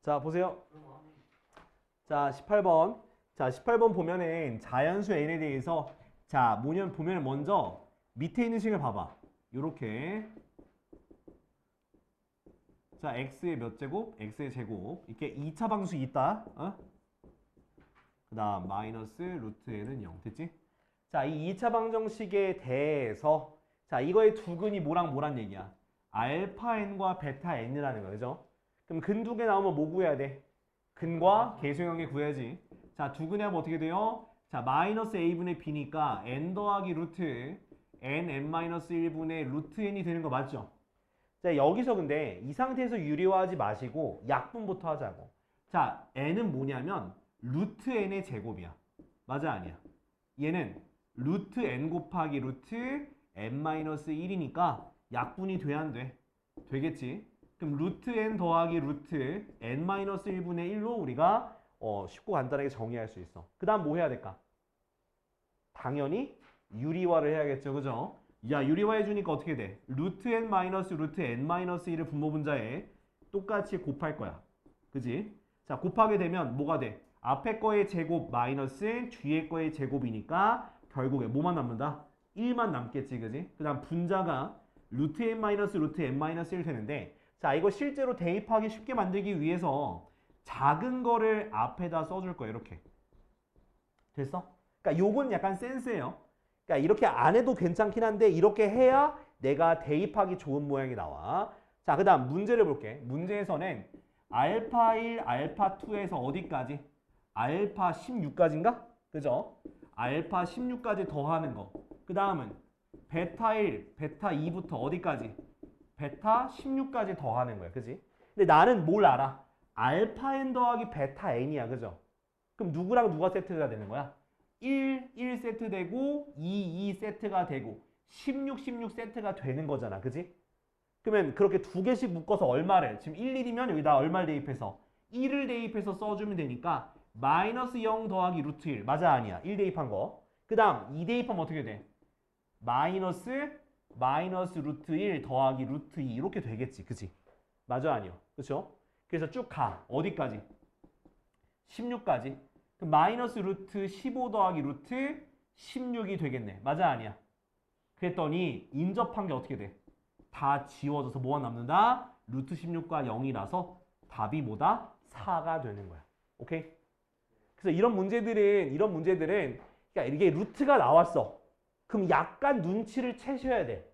자, 보세요. 자, 18번. 자, 18번 보면은 자연수 n에 대해서 자, 뭐냐면 보면은 먼저 밑에 있는 식을 봐봐. 요렇게. 자, x의 몇 제곱? x의 제곱. 이렇게 2차 방정식이 있다. 그 다음 마이너스 루트 n은 0. 됐지? 자, 이 2차 방정식에 대해서 자, 이거의 두근이 뭐랑 뭐란 얘기야? 알파 n과 베타 n이라는 거야. 그죠? 그럼 근 두 개 나오면 뭐 구해야 돼? 근과 계수관계 구해야지. 자, 두근이 하면 어떻게 돼요? 자, 마이너스 a분의 b니까 n 더하기 루트 n(n-1분의 루트 n이 되는 거 맞죠? 자, 여기서 근데 이 상태에서 유리화하지 마시고 약분부터 하자고. 자, n은 뭐냐면 루트 n의 제곱이야. 맞아, 아니야? 얘는 루트 n 곱하기 루트 n-1이니까 약분이 돼, 안 돼? 되겠지? 그럼 루트 n 더하기 루트 n-1분의 1로 우리가 쉽고 간단하게 정의할 수 있어. 그 다음 뭐 해야 될까? 당연히 유리화를 해야겠죠. 그죠? 야, 유리화해 주니까 어떻게 돼? 루트 n 마이너스 루트 n-1을 분모분자에 똑같이 곱할 거야. 그지? 자, 곱하게 되면 뭐가 돼? 앞에 거의 제곱 마이너스 뒤에 거의 제곱이니까 결국에 뭐만 남는다? 1만 남겠지. 그지? 그 다음 분자가 루트 n 마이너스 루트 n-1 되는데 자, 이거 실제로 대입하기 쉽게 만들기 위해서 작은 거를 앞에다 써줄 거예요. 이렇게. 됐어? 그러니까 요건 약간 센스예요. 그러니까 이렇게 안 해도 괜찮긴 한데 이렇게 해야 내가 대입하기 좋은 모양이 나와. 자, 그 다음 문제를 볼게. 문제에서는 알파 1, 알파 2에서 어디까지? 알파 16까지인가? 그죠? 알파 16까지 더하는 거. 그 다음은 베타 1, 베타 2부터 어디까지? 베타 16까지 더하는 거야. 그지? 근데 나는 뭘 알아? 알파 n 더하기 베타 n이야. 그죠? 그럼 누구랑 누가 세트가 되는 거야? 1, 1세트 되고 2, 2세트가 되고 16, 16세트가 되는 거잖아. 그지? 그러면 그렇게 두 개씩 묶어서 얼마를 지금 1, 1이면 여기다 얼마를 대입해서 1을 대입해서 써주면 되니까 마이너스 0 더하기 루트 1 맞아 아니야? 1 대입한 거. 그 다음 2 대입하면 어떻게 돼? 마이너스 루트 1 더하기 루트 2 이렇게 되겠지. 그치? 맞아 아니요? 그쵸? 그래서 쭉 가. 어디까지? 16까지. 그럼 마이너스 루트 15 더하기 루트 16이 되겠네. 맞아 아니야? 그랬더니 인접한 게 어떻게 돼? 다 지워져서 뭐가 남는다? 루트 16과 0이라서 답이 뭐다? 4가 되는 거야. 오케이? 그래서 이런 문제들은 그러니까 이게 루트가 나왔어. 그럼 약간 눈치를 채셔야 돼.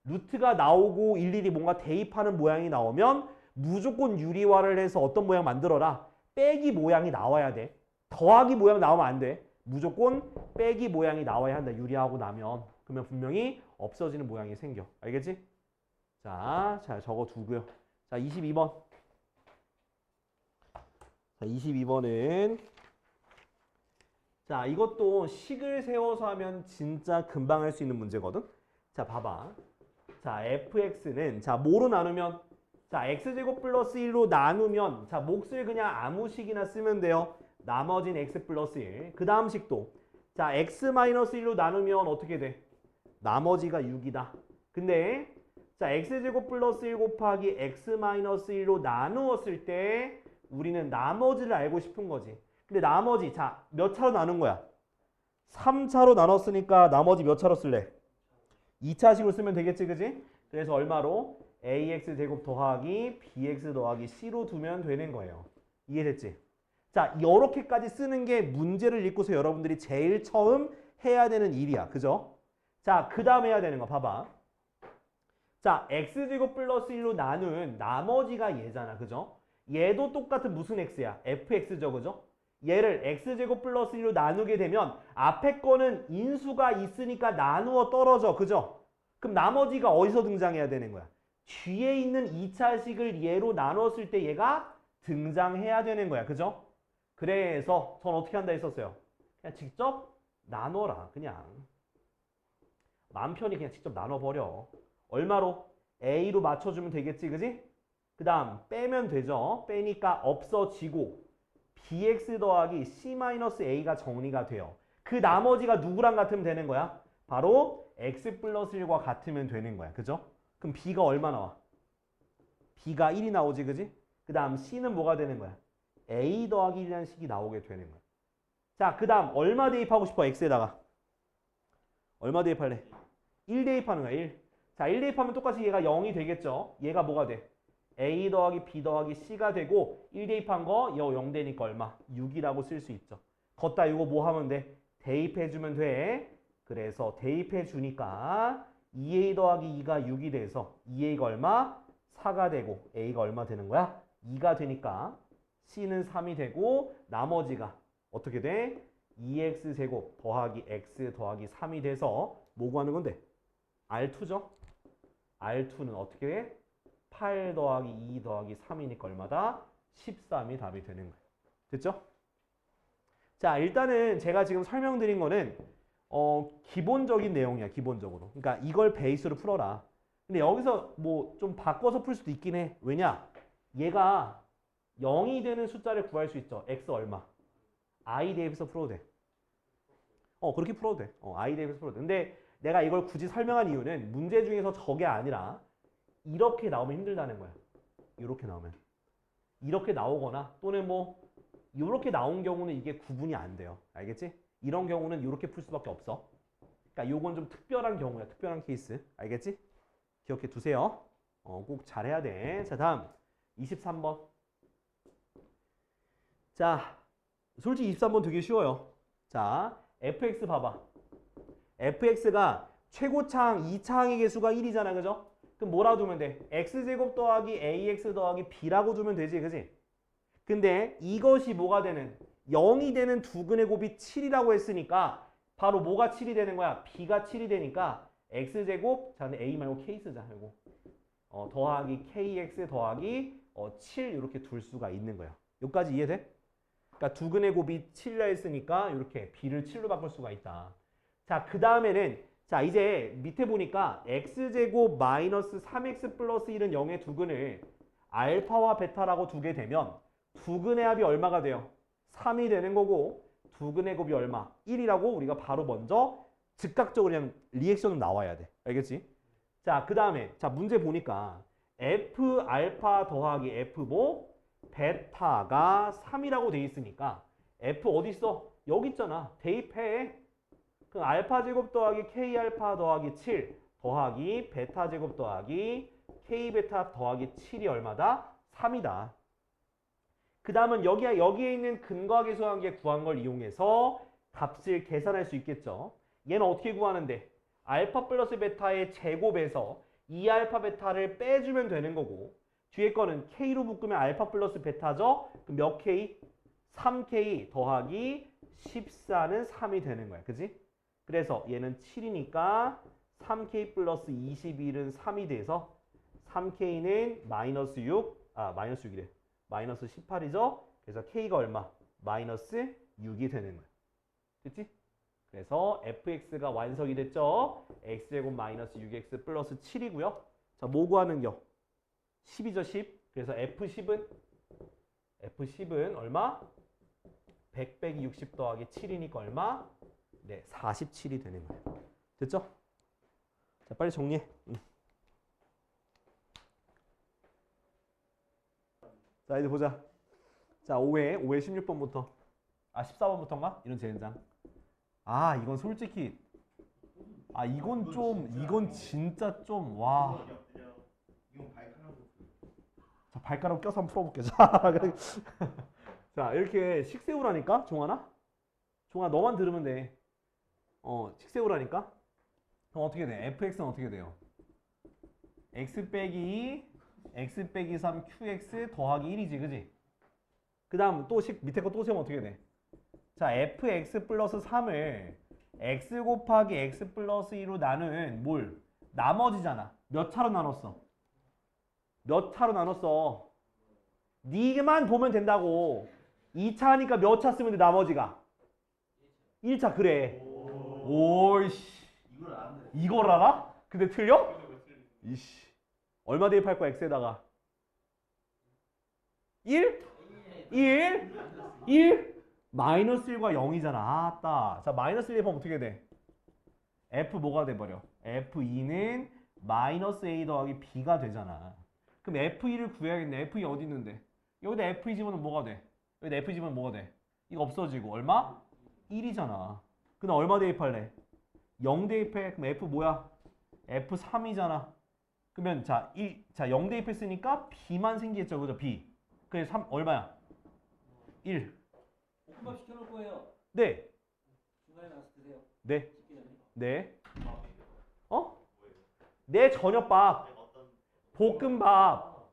루트가 나오고 일일이 뭔가 대입하는 모양이 나오면 무조건 유리화를 해서 어떤 모양 만들어라. 빼기 모양이 나와야 돼. 더하기 모양 나오면 안 돼. 무조건 빼기 모양이 나와야 한다. 유리하고 나면. 그러면 분명히 없어지는 모양이 생겨. 알겠지? 자, 적어 두고요. 자, 22번. 자, 22번은 자, 이것도 식을 세워서 하면 진짜 금방 할 수 있는 문제거든. 자, 봐봐. 자, fx는 자, 뭐로 나누면 자, x제곱 플러스 1로 나누면 자, 몫을 그냥 아무 식이나 쓰면 돼요. 나머진 x 플러스 1. 그 다음 식도 자, x 마이너스 1로 나누면 어떻게 돼? 나머지가 6이다. 근데 자, x제곱 플러스 1 곱하기 x 마이너스 1로 나누었을 때 우리는 나머지를 알고 싶은 거지. 근데 나머지 자, 몇 차로 나눈 거야? 3차로 나눴으니까 나머지 몇 차로 쓸래? 2차식으로 쓰면 되겠지, 그지? 그래서 얼마로? ax 제곱 더하기 bx 더하기 c로 두면 되는 거예요. 이해됐지? 자, 이렇게까지 쓰는 게 문제를 읽고서 여러분들이 제일 처음 해야 되는 일이야. 그죠? 자, 그 다음 해야 되는 거 봐봐. 자, x제곱 플러스 1로 나눈 나머지가 얘잖아. 그죠? 얘도 똑같은 무슨 x야? fx죠. 그죠? 얘를 x제곱 플러스 1로 나누게 되면 앞에 거는 인수가 있으니까 나누어 떨어져. 그죠? 그럼 나머지가 어디서 등장해야 되는 거야? 뒤에 있는 2차식을 얘로 나눴을 때 얘가 등장해야 되는 거야. 그죠? 그래서 전 어떻게 한다 했었어요? 그냥 직접 나눠라. 그냥. 마음 편히 그냥 직접 나눠버려. 얼마로? A로 맞춰주면 되겠지. 그지? 그 다음 빼면 되죠. 빼니까 없어지고 bx 더하기 c-a가 정리가 돼요. 그 나머지가 누구랑 같으면 되는 거야? 바로 x 플러스 1과 같으면 되는 거야. 그죠? 그럼 b가 얼마 나와? b가 1이 나오지. 그지? 그 다음 C는 뭐가 되는 거야? A 더하기 1이라는 식이 나오게 되는 거야. 자, 그 다음 얼마 대입하고 싶어? X에다가. 얼마 대입할래? 1 대입하는 거야, 1. 자, 1 대입하면 똑같이 얘가 0이 되겠죠? 얘가 뭐가 돼? A 더하기 B 더하기 C가 되고 1 대입한 거, 요 0 되니까 얼마? 6이라고 쓸 수 있죠. 걷다 이거 뭐 하면 돼? 대입해주면 돼. 그래서 대입해주니까 2A 더하기 2가 6이 돼서 2A가 얼마? 4가 되고 A가 얼마 되는 거야? 2가 되니까 C는 3이 되고 나머지가 어떻게 돼? 2x제곱 더하기 x 더하기 3이 돼서 뭐 구하는 건데? R2죠? R2는 어떻게 돼? 8 더하기 2 더하기 3이니까 얼마다? 13이 답이 되는 거예요. 됐죠? 자, 일단은 제가 지금 설명드린 거는 기본적인 내용이야, 기본적으로. 그러니까 이걸 베이스로 풀어라. 근데 여기서 뭐 좀 바꿔서 풀 수도 있긴 해. 왜냐? 얘가 0이 되는 숫자를 구할 수 있죠. x 얼마? I 대입해서 풀어도 돼. 그렇게 풀어도 돼. I 대입해서 풀어도 돼. 근데 내가 이걸 굳이 설명한 이유는 문제 중에서 저게 아니라 이렇게 나오면 힘들다는 거야. 이렇게 나오면. 이렇게 나오거나 또는 뭐 이렇게 나온 경우는 이게 구분이 안 돼요. 알겠지? 이런 경우는 이렇게 풀 수밖에 없어. 그러니까 요건 좀 특별한 경우야. 특별한 케이스. 알겠지? 기억해 두세요. 꼭 잘해야 돼. 자, 다음 23번. 자, 솔직히 23번 되게 쉬워요. 자, fx 봐봐. fx가 최고차항 2차항의 개수가 1이잖아. 그죠? 그럼 뭐라 두면 돼? x제곱 더하기 ax 더하기 b라고 두면 되지. 그지? 근데 이것이 뭐가 되는? 0이 되는 두근의 곱이 7이라고 했으니까 바로 뭐가 7이 되는 거야? b가 7이 되니까 x제곱, 자, 근데 a 말고 k 쓰자. 이거. 더하기 kx 더하기 7 이렇게 둘 수가 있는 거야. 여기까지 이해돼? 그러니까 두근의 곱이 7이라 했으니까 이렇게 b를 7로 바꿀 수가 있다. 자, 그 다음에는 자, 이제 밑에 보니까 x제곱 마이너스 3x 플러스 1은 0의 두근을 알파와 베타라고 두게 되면 두근의 합이 얼마가 돼요? 3이 되는 거고 두근의 곱이 얼마? 1이라고 우리가 바로 먼저 즉각적으로 그냥 리액션은 나와야 돼. 알겠지? 자, 그 다음에 자, 문제 보니까 f 알파 더하기 f 뭐? 베타가 3이라고 돼 있으니까 f 어디 있어? 여기 있잖아. 대입해. 그럼 알파 제곱 더하기 k 알파 더하기 7 더하기 베타 제곱 더하기 k 베타 더하기 7이 얼마다? 3이다. 그 다음은 여기에 있는 근과 계수관계 구한 걸 이용해서 값을 계산할 수 있겠죠. 얘는 어떻게 구하는데? 알파 플러스 베타의 제곱에서 2알파 베타를 빼주면 되는 거고 뒤에 거는 k로 묶으면 알파 플러스 베타죠? 그럼 몇 k? 3k 더하기 14는 3이 되는 거야. 그지? 그래서 얘는 7이니까 3k 플러스 21은 3이 돼서 3k는 마이너스 6, 마이너스 6이래. 마이너스 18이죠? 그래서 k가 얼마? 마이너스 6이 되는 거야. 됐지? 그래서 fx가 완성이 됐죠? x제곱 마이너스 6x 플러스 7이고요. 자, 뭐 구하는겨? 10이죠, 10. 그래서 F10은 얼마? 100 빼기 60 더하기 7이니까 얼마? 네, 47이 되는 거예요. 됐죠? 자, 빨리 정리해. 자, 이제 보자. 자, 5회 16번부터. 14번부터인가? 이런 젠장. 이건 솔직히. 이건 진짜 좀, 와. 자, 발가락 껴서 한번 풀어볼게. 자, 이렇게 식세우라니까, 종아나? 종아, 너만 들으면 돼. 식세우라니까? 그럼 어떻게 돼? fx는 어떻게 돼요? x 빼기 3 qx 더하기 1이지, 그지? 그 다음 또 밑에 거 또 세우면 어떻게 돼? 자, fx 플러스 3을 x 곱하기 x 플러스 2로 나눈 뭘? 나머지잖아. 몇 차로 나눴어? 몇 차로 나눴어? 니만 보면 된다고. 2차 하니까 몇 차 쓰면 돼, 나머지가? 1차, 그래. 오이씨. 이걸 알아? 근데 틀려? 이씨. 얼마 대입할 거야, x에다가? 1? 1? 마이너스 1과 0이잖아. 아따. 자, 마이너스 1 대입하면 어떻게 돼? f 뭐가 돼버려? f2는 마이너스 a 더하기 b가 되잖아. 그럼 f2를 구해야겠네. f2 어디 있는데? 여기다 f 집으면 뭐가 돼? 여기다 f 집으면 뭐가 돼? 이거 없어지고 얼마? 1이잖아. 그럼 얼마 대입할래? 0 대입해. 그럼 f 뭐야? f 3이잖아. 그러면 자, 0 대입했으니까 b만 생기겠죠. 그죠? b. 그래 3 얼마야? 1. 볶음밥 시켜놓을 거예요. 네. 중간에 나서 드세요. 네. 식기 전에. 네. 어? 내 저녁밥. 볶음밥.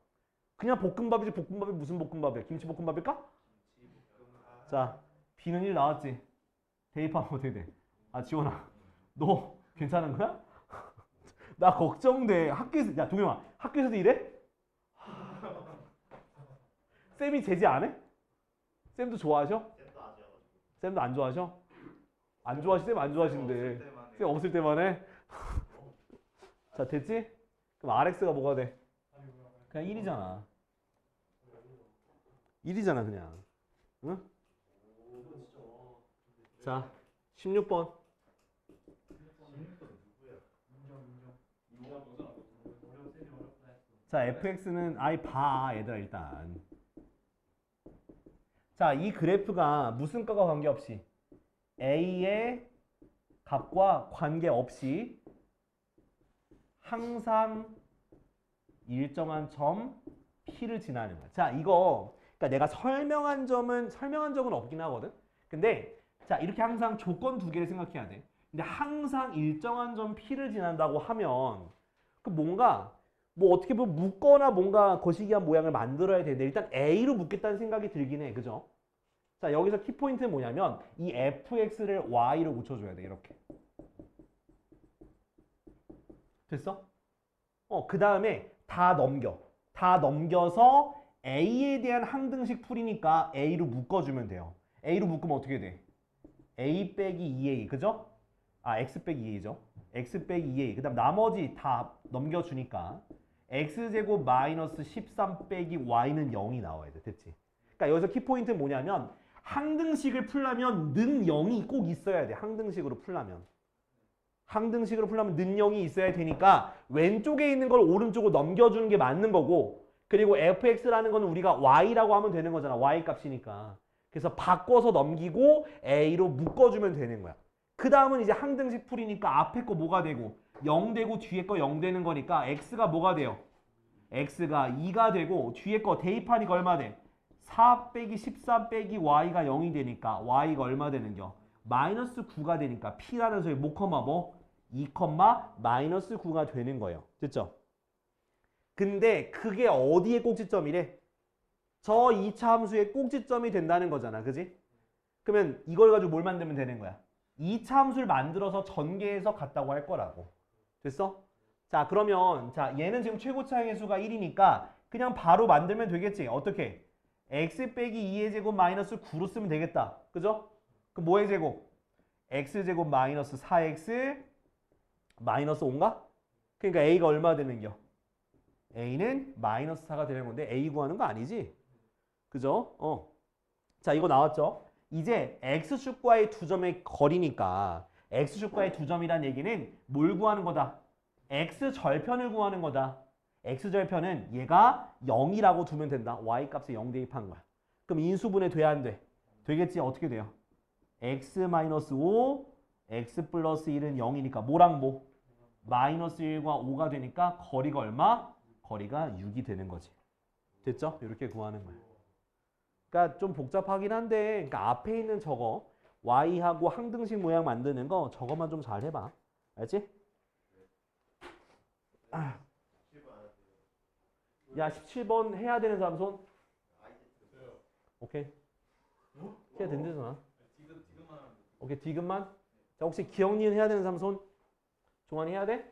그냥 볶음밥이지 볶음밥이 무슨 볶음밥이야? 김치볶음밥일까? 자, B는 1 나왔지? 대입하면 어떻게 돼? 아, 지원아. 너 괜찮은 거야? 나 걱정돼. 학교에서, 야, 동영아. 학교에서도 이래? 쌤이 제지 안 해? 쌤도 좋아하셔? 쌤도 안 좋아하셔? 안 좋아하시, 쌤 안 좋아하시는데. 쌤 없을 때만 해? 자, 됐지? 그럼 RX가 뭐가 돼? 그냥 1이잖아. 1이잖아, 그냥. 응? 자, 16번. 자, fx는 아이 봐, 얘들아, 일단. 자, 이 그래프가 무슨 값과 관계없이 a의 값과 관계없이 항상 일정한 점 P를 지나는 거야. 자, 이거 그러니까 내가 설명한 적은 없긴 하거든. 근데 자, 이렇게 항상 조건 두 개를 생각해야 돼. 근데 항상 일정한 점 P를 지난다고 하면 그 뭔가 뭐 어떻게 보면 묶거나 뭔가 거시기한 모양을 만들어야 되는데 일단 A로 묶겠다는 생각이 들긴 해. 그죠? 자, 여기서 키포인트는 뭐냐면 이 fx를 y로 고쳐줘야 돼. 이렇게. 됐어? 그 다음에 다 넘겨. 다 넘겨서 a에 대한 항등식 풀이니까 a로 묶어주면 돼요. a로 묶으면 어떻게 돼? a 빼기 2a, 그죠? 아, x 빼기 2a죠. x 빼기 2a. 그 다음 나머지 다 넘겨주니까 x제곱 마이너스 13 빼기 y는 0이 나와야 돼. 됐지? 그러니까 여기서 키포인트는 뭐냐면 항등식을 풀려면 는 0이 꼭 있어야 돼. 항등식으로 풀려면. 항등식으로 풀려면 는 0이 있어야 되니까 왼쪽에 있는 걸 오른쪽으로 넘겨주는 게 맞는 거고, 그리고 fx라는 거는 우리가 y라고 하면 되는 거잖아. y 값이니까. 그래서 바꿔서 넘기고 a로 묶어주면 되는 거야. 그 다음은 이제 항등식 풀이니까 앞에 거 뭐가 되고 0 되고 뒤에 거 0 되는 거니까 x가 뭐가 돼요? x가 2가 되고 뒤에 거 대입하니까 얼마 돼? 4 빼기 13 빼기 y가 0이 되니까 y가 얼마 되는겨? 마이너스 9가 되니까 p라는 소리 뭐, 뭐? 2, 마이너스 9가 되는 거예요. 됐죠? 근데 그게 어디에 꼭지점이래? 저 2차 함수의 꼭지점이 된다는 거잖아. 그지? 그러면 이걸 가지고 뭘 만들면 되는 거야? 2차 함수를 만들어서 전개해서 같다고 할 거라고. 됐어? 자, 그러면 자, 얘는 지금 최고차의 해수가 1이니까 그냥 바로 만들면 되겠지. 어떻게? x 빼기 2의 제곱 마이너스 9로 쓰면 되겠다. 그죠? 그럼 뭐의 제곱? x제곱 마이너스 4x 마이너스 5인가? 그러니까 a가 얼마 되는겨? a는 마이너스 4가 되는 건데 a 구하는 거 아니지? 그죠? 자, 이거 나왔죠? 이제 x축과의 두 점의 거리니까 x축과의 두 점이란 얘기는 뭘 구하는 거다? x절편을 구하는 거다. x절편은 얘가 0이라고 두면 된다. y값에 0 대입한 거야. 그럼 인수분해 돼야 안 돼? 되겠지? 어떻게 돼요? x-5, x 플러스 1은 0이니까 뭐랑 뭐? 마이너스 1과 5가 되니까 거리가 얼마? 거리가 6이 되는 거지. 됐죠? 이렇게 구하는 거야. 그러니까 좀 복잡하긴 한데 그러니까 앞에 있는 저거 y하고 항등식 모양 만드는 거 저거만 좀 잘 해봐. 알지? 야, 17번 해야 되는 사람 손? 오케이. 해야 된다잖아. 오케이, 디귿만? 자, 혹시 기억리은 해야 되는 사람 손? 종환이 해야 돼?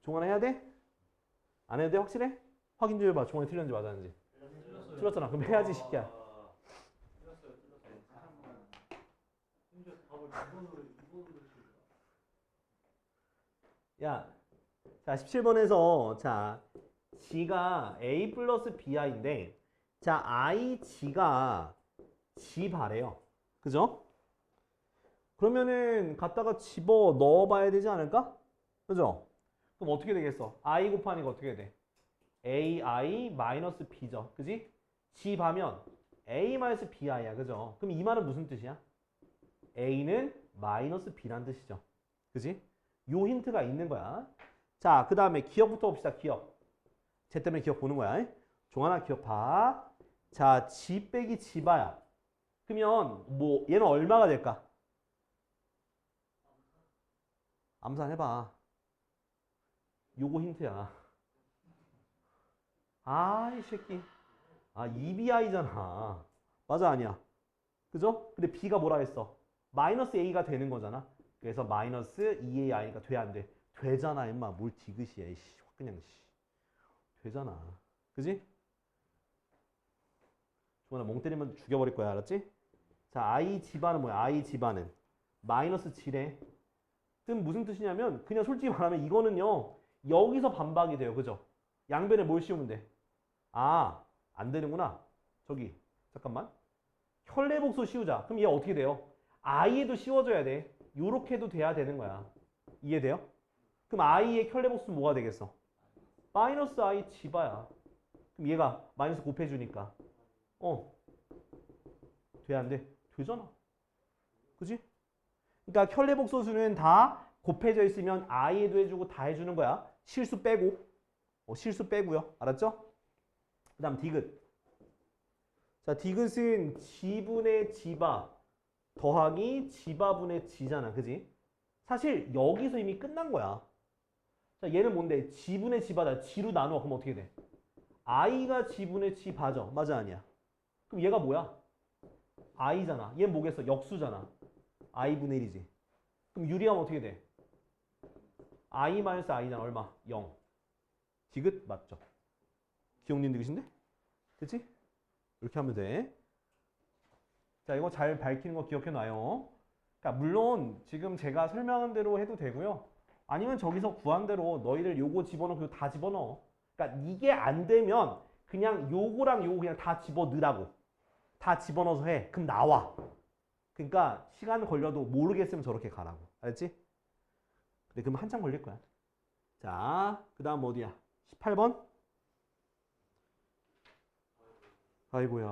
종환이 해야 돼? 안 해도 돼? 확실해? 확인 좀 해봐. 종환이 틀렸는지 맞았는지. 틀렸잖아. 그럼 해야지, 시키야. 야, 자, 17번에서 자, g가 a 플러스 bi인데 자, i g가 g 바래요. 그죠? 그러면은 갖다가 집어 넣어 봐야 되지 않을까? 그죠? 그럼 어떻게 되겠어? i 곱하니까 어떻게 돼? ai 마이너스 b죠. 그지? 집하면 A-BI야. 그죠? 그럼 이 말은 무슨 뜻이야? A는 마이너스 B란 뜻이죠. 그지? 요 힌트가 있는 거야. 자, 그 다음에 기억부터 봅시다. 기억. 쟤 때문에 기억 보는 거야. 종아나 기억 봐. 자, G 빼기 G바야. 그러면 뭐 얘는 얼마가 될까? 암산해봐. 요거 힌트야. 아, 이 새끼. 아, EBI잖아. 맞아, 아니야? 그죠? 근데 B가 뭐라 했어? 마이너스 A가 되는 거잖아. 그래서 마이너스 2AI니까 돼, 안 돼? 되잖아, 임마. 뭘 디귿이야, 이씨. 확 그냥, 씨. 되잖아. 그지? 조만아 멍 때리면 죽여버릴 거야, 알았지? 자, I 집안은 뭐야? I 집안은 마이너스 7에 뜻 무슨 뜻이냐면 그냥 솔직히 말하면 이거는요. 여기서 반박이 돼요. 그죠? 양변에 뭘 씌우면 돼? 아, 안 되는구나. 저기, 잠깐만. 혈내복소 씌우자. 그럼 얘 어떻게 돼요? I에도 씌워줘야 돼. 요렇게도 돼야 되는 거야. 이해돼요? 그럼 I의 혈내복수는 뭐가 되겠어? 마이너스 I 지바야. 그럼 얘가 마이너스 곱해주니까 돼, 안 돼? 되잖아. 그지? 그러니까 혈내복소수는 다 곱해져 있으면 I에도 해주고 다 해주는 거야. 실수 빼고. 실수 빼고요. 알았죠? 그 다음 디귿. 자, 디귿은 지분의 지바 더하기 지바분의 지잖아. 그지? 사실 여기서 이미 끝난 거야. 자, 얘는 뭔데? 지분의 지바다. 지로 나누어. 그럼 어떻게 돼? I가 지분의 지바죠. 맞아, 아니야? 그럼 얘가 뭐야? I잖아. 얘는 뭐겠어? 역수잖아. I분의 1이지. 그럼 유리하면 어떻게 돼? I-I잖아. 얼마? 0. 디귿 맞죠? 기억님 디귿인데? 됐지? 이렇게 하면 돼. 자, 이거 잘 밝히는 거 기억해놔요. 그러니까 물론 지금 제가 설명한 대로 해도 되고요. 아니면 저기서 구한 대로 너희들 요거 집어넣고 다 집어넣어. 그러니까 이게 안 되면 그냥 요거랑 요거 그냥 다 집어넣으라고. 다 집어넣어서 해. 그럼 나와. 그러니까 시간 걸려도 모르겠으면 저렇게 가라고. 알았지? 근데 그럼 한참 걸릴 거야. 자, 그 다음 어디야? 18번? 아이고야.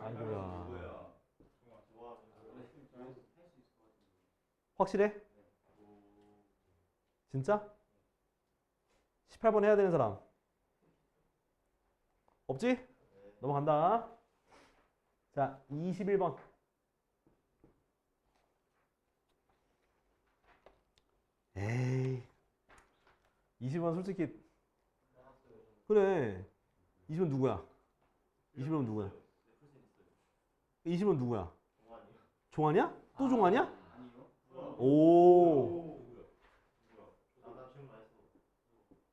아이고야. 확실해? 진짜? 18번 해야 되는 사람? 없지? 넘어간다. 자, 21번. 에이. 20번 솔직히 그래. 20번 누구야? 20번 누구야? 20번 누구야? 종환이야? 또 종환이야? 오.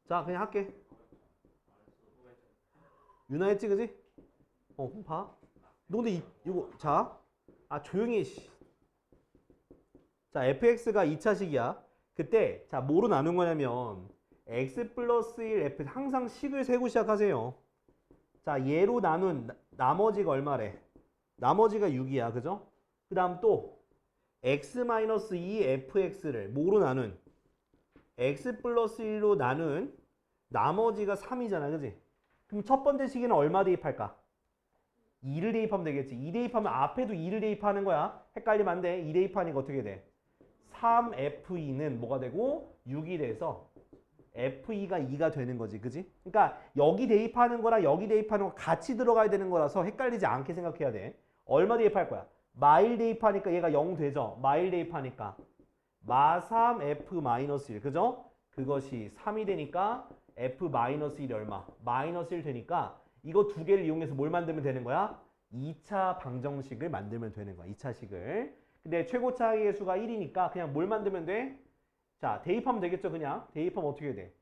자, 그냥 할게. 유나 했지, 그지? 그럼 봐. 너 근데 이거 자, 조용히 해, 씨. 자, fx가 2차식이야. 그때 자, 뭐로 나눈 거냐면 x 플러스 1 f 항상 식을 세고 시작하세요. 자, 얘로 나눈 나머지가 얼마래? 나머지가 6이야. 그죠? 그 다음 또 x 마이너스 2 fx를 뭐로 나눈? x 플러스 1로 나눈 나머지가 3이잖아. 그지? 그럼 첫 번째 식에는 얼마 대입할까? 2를 대입하면 되겠지. 2 대입하면 앞에도 2를 대입하는 거야. 헷갈리면 안 돼. 2 대입하니까 어떻게 돼? 3F2는 뭐가 되고 6이 돼서 F2가 2가 되는 거지. 그지? 그러니까 여기 대입하는 거랑 여기 대입하는 거 같이 들어가야 되는 거라서 헷갈리지 않게 생각해야 돼. 얼마 대입할 거야? 마일 대입하니까 얘가 0 되죠? 마일 대입하니까 마3 F-1 그죠? 그것이 3이 되니까 F-1이 얼마? 마이너스 1 되니까 이거 두 개를 이용해서 뭘 만들면 되는 거야? 2차 방정식을 만들면 되는 거야. 2차식을. 근데 최고차의 수가 1이니까 그냥 뭘 만들면 돼? 자, 대입하면 되겠죠, 그냥. 대입하면 어떻게 돼?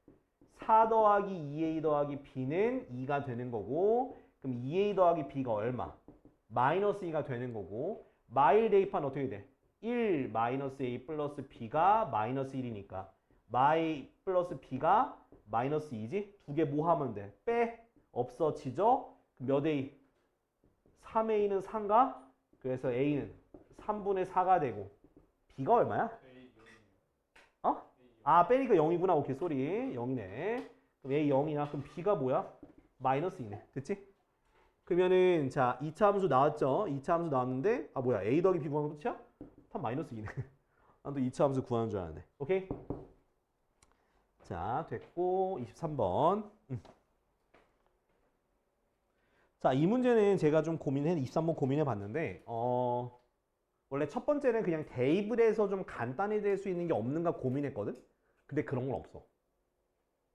4 더하기 2a 더하기 b는 2가 되는 거고 그럼 2a 더하기 b가 얼마? 마이너스 2가 되는 거고 마일 대입하면 어떻게 돼? 1 마이너스 a 플러스 b가 마이너스 1이니까 마이 플러스 b가 마이너스 2지? 두 개 뭐 하면 돼? 빼. 없어지죠? 몇 a? 3a는 3가? 그래서 a는 3분의 4가 되고 b가 얼마야? 빼니까 0이구나. 오케이, 쏘리. 0이네. 그럼 a 0이야. 그럼 b가 뭐야? 마이너스 2네. 됐지? 그러면은 자 2차 함수 나왔죠? 2차 함수 나왔는데 아 뭐야 a 더하기 b 구하는 거 끝이야? 한 마이너스 2네. 난또 2차 함수 구하는 줄 알았네. 오케이? 자 됐고 23번. 자, 이 문제는 제가 좀 23번 고민해 봤는데 원래 첫 번째는 그냥 테이블에서 좀 간단히 될 수 있는 게 없는가 고민했거든? 근데 그런 건 없어.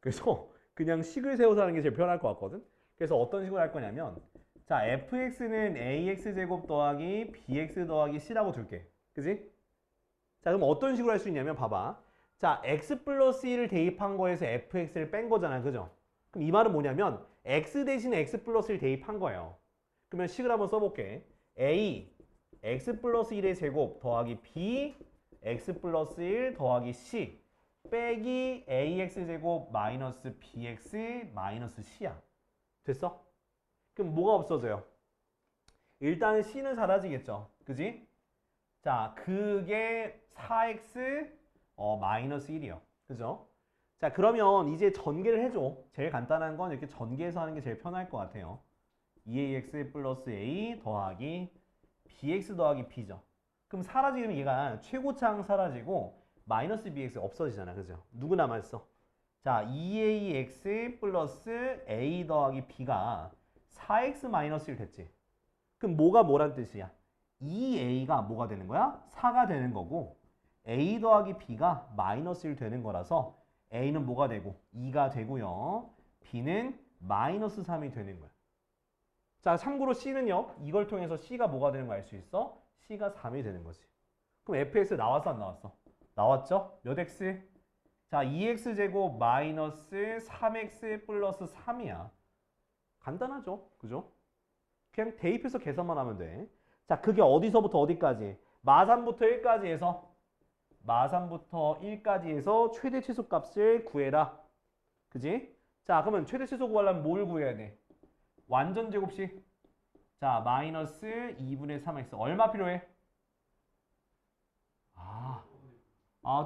그래서 그냥 식을 세워서 하는 게 제일 편할 것 같거든? 그래서 어떤 식으로 할 거냐면 자, fx는 ax제곱 더하기 bx 더하기 c라고 둘게. 그지? 자, 그럼 어떤 식으로 할 수 있냐면 봐봐. 자, x 플러스 1을 대입한 거에서 fx를 뺀 거잖아. 그죠? 그럼 이 말은 뭐냐면 x 대신에 x 플러스 1 대입한 거예요. 그러면 식을 한번 써볼게. a x 플러스 1의 제곱 더하기 b x 플러스 1 더하기 c 빼기 ax 제곱 마이너스 bx 마이너스 c야. 됐어? 그럼 뭐가 없어져요? 일단 c는 사라지겠죠. 그지? 자, 그게 4x 마이너스 1이요. 그죠? 자, 그러면 이제 전개를 해줘. 제일 간단한 건 이렇게 전개해서 하는 게 제일 편할 것 같아요. 2ax 플러스 a 더하기 bx 더하기 b죠. 그럼 사라지면 얘가 최고차항 사라지고 마이너스 bx 없어지잖아. 그죠? 누구 남았어? 자, 2ax 플러스 a 더하기 b가 4x 마이너스 1 됐지? 그럼 뭐가 뭐란 뜻이야? 2a가 뭐가 되는 거야? 4가 되는 거고 a 더하기 b가 마이너스 1 되는 거라서 a는 뭐가 되고 2가 되고요. b는 마이너스 3이 되는 거야. 자, 참고로 c는요. 이걸 통해서 c가 뭐가 되는 거 알 수 있어? c가 3이 되는 거지. 그럼 fx 나왔어 안 나왔어? 나왔죠? 몇 x? 자, 2x 제곱 마이너스 3x 플러스 3이야. 간단하죠? 그죠? 그냥 대입해서 계산만 하면 돼. 자, 그게 어디서부터 어디까지? 마3부터 1까지 해서 마3부터 1까지 해서 최대 최소값을 구해라. 그지? 자, 그러면 최대 최소 구하려면 뭘 구해야 돼? 완전 제곱식. 자, 마이너스 2분의 3x. 얼마 필요해?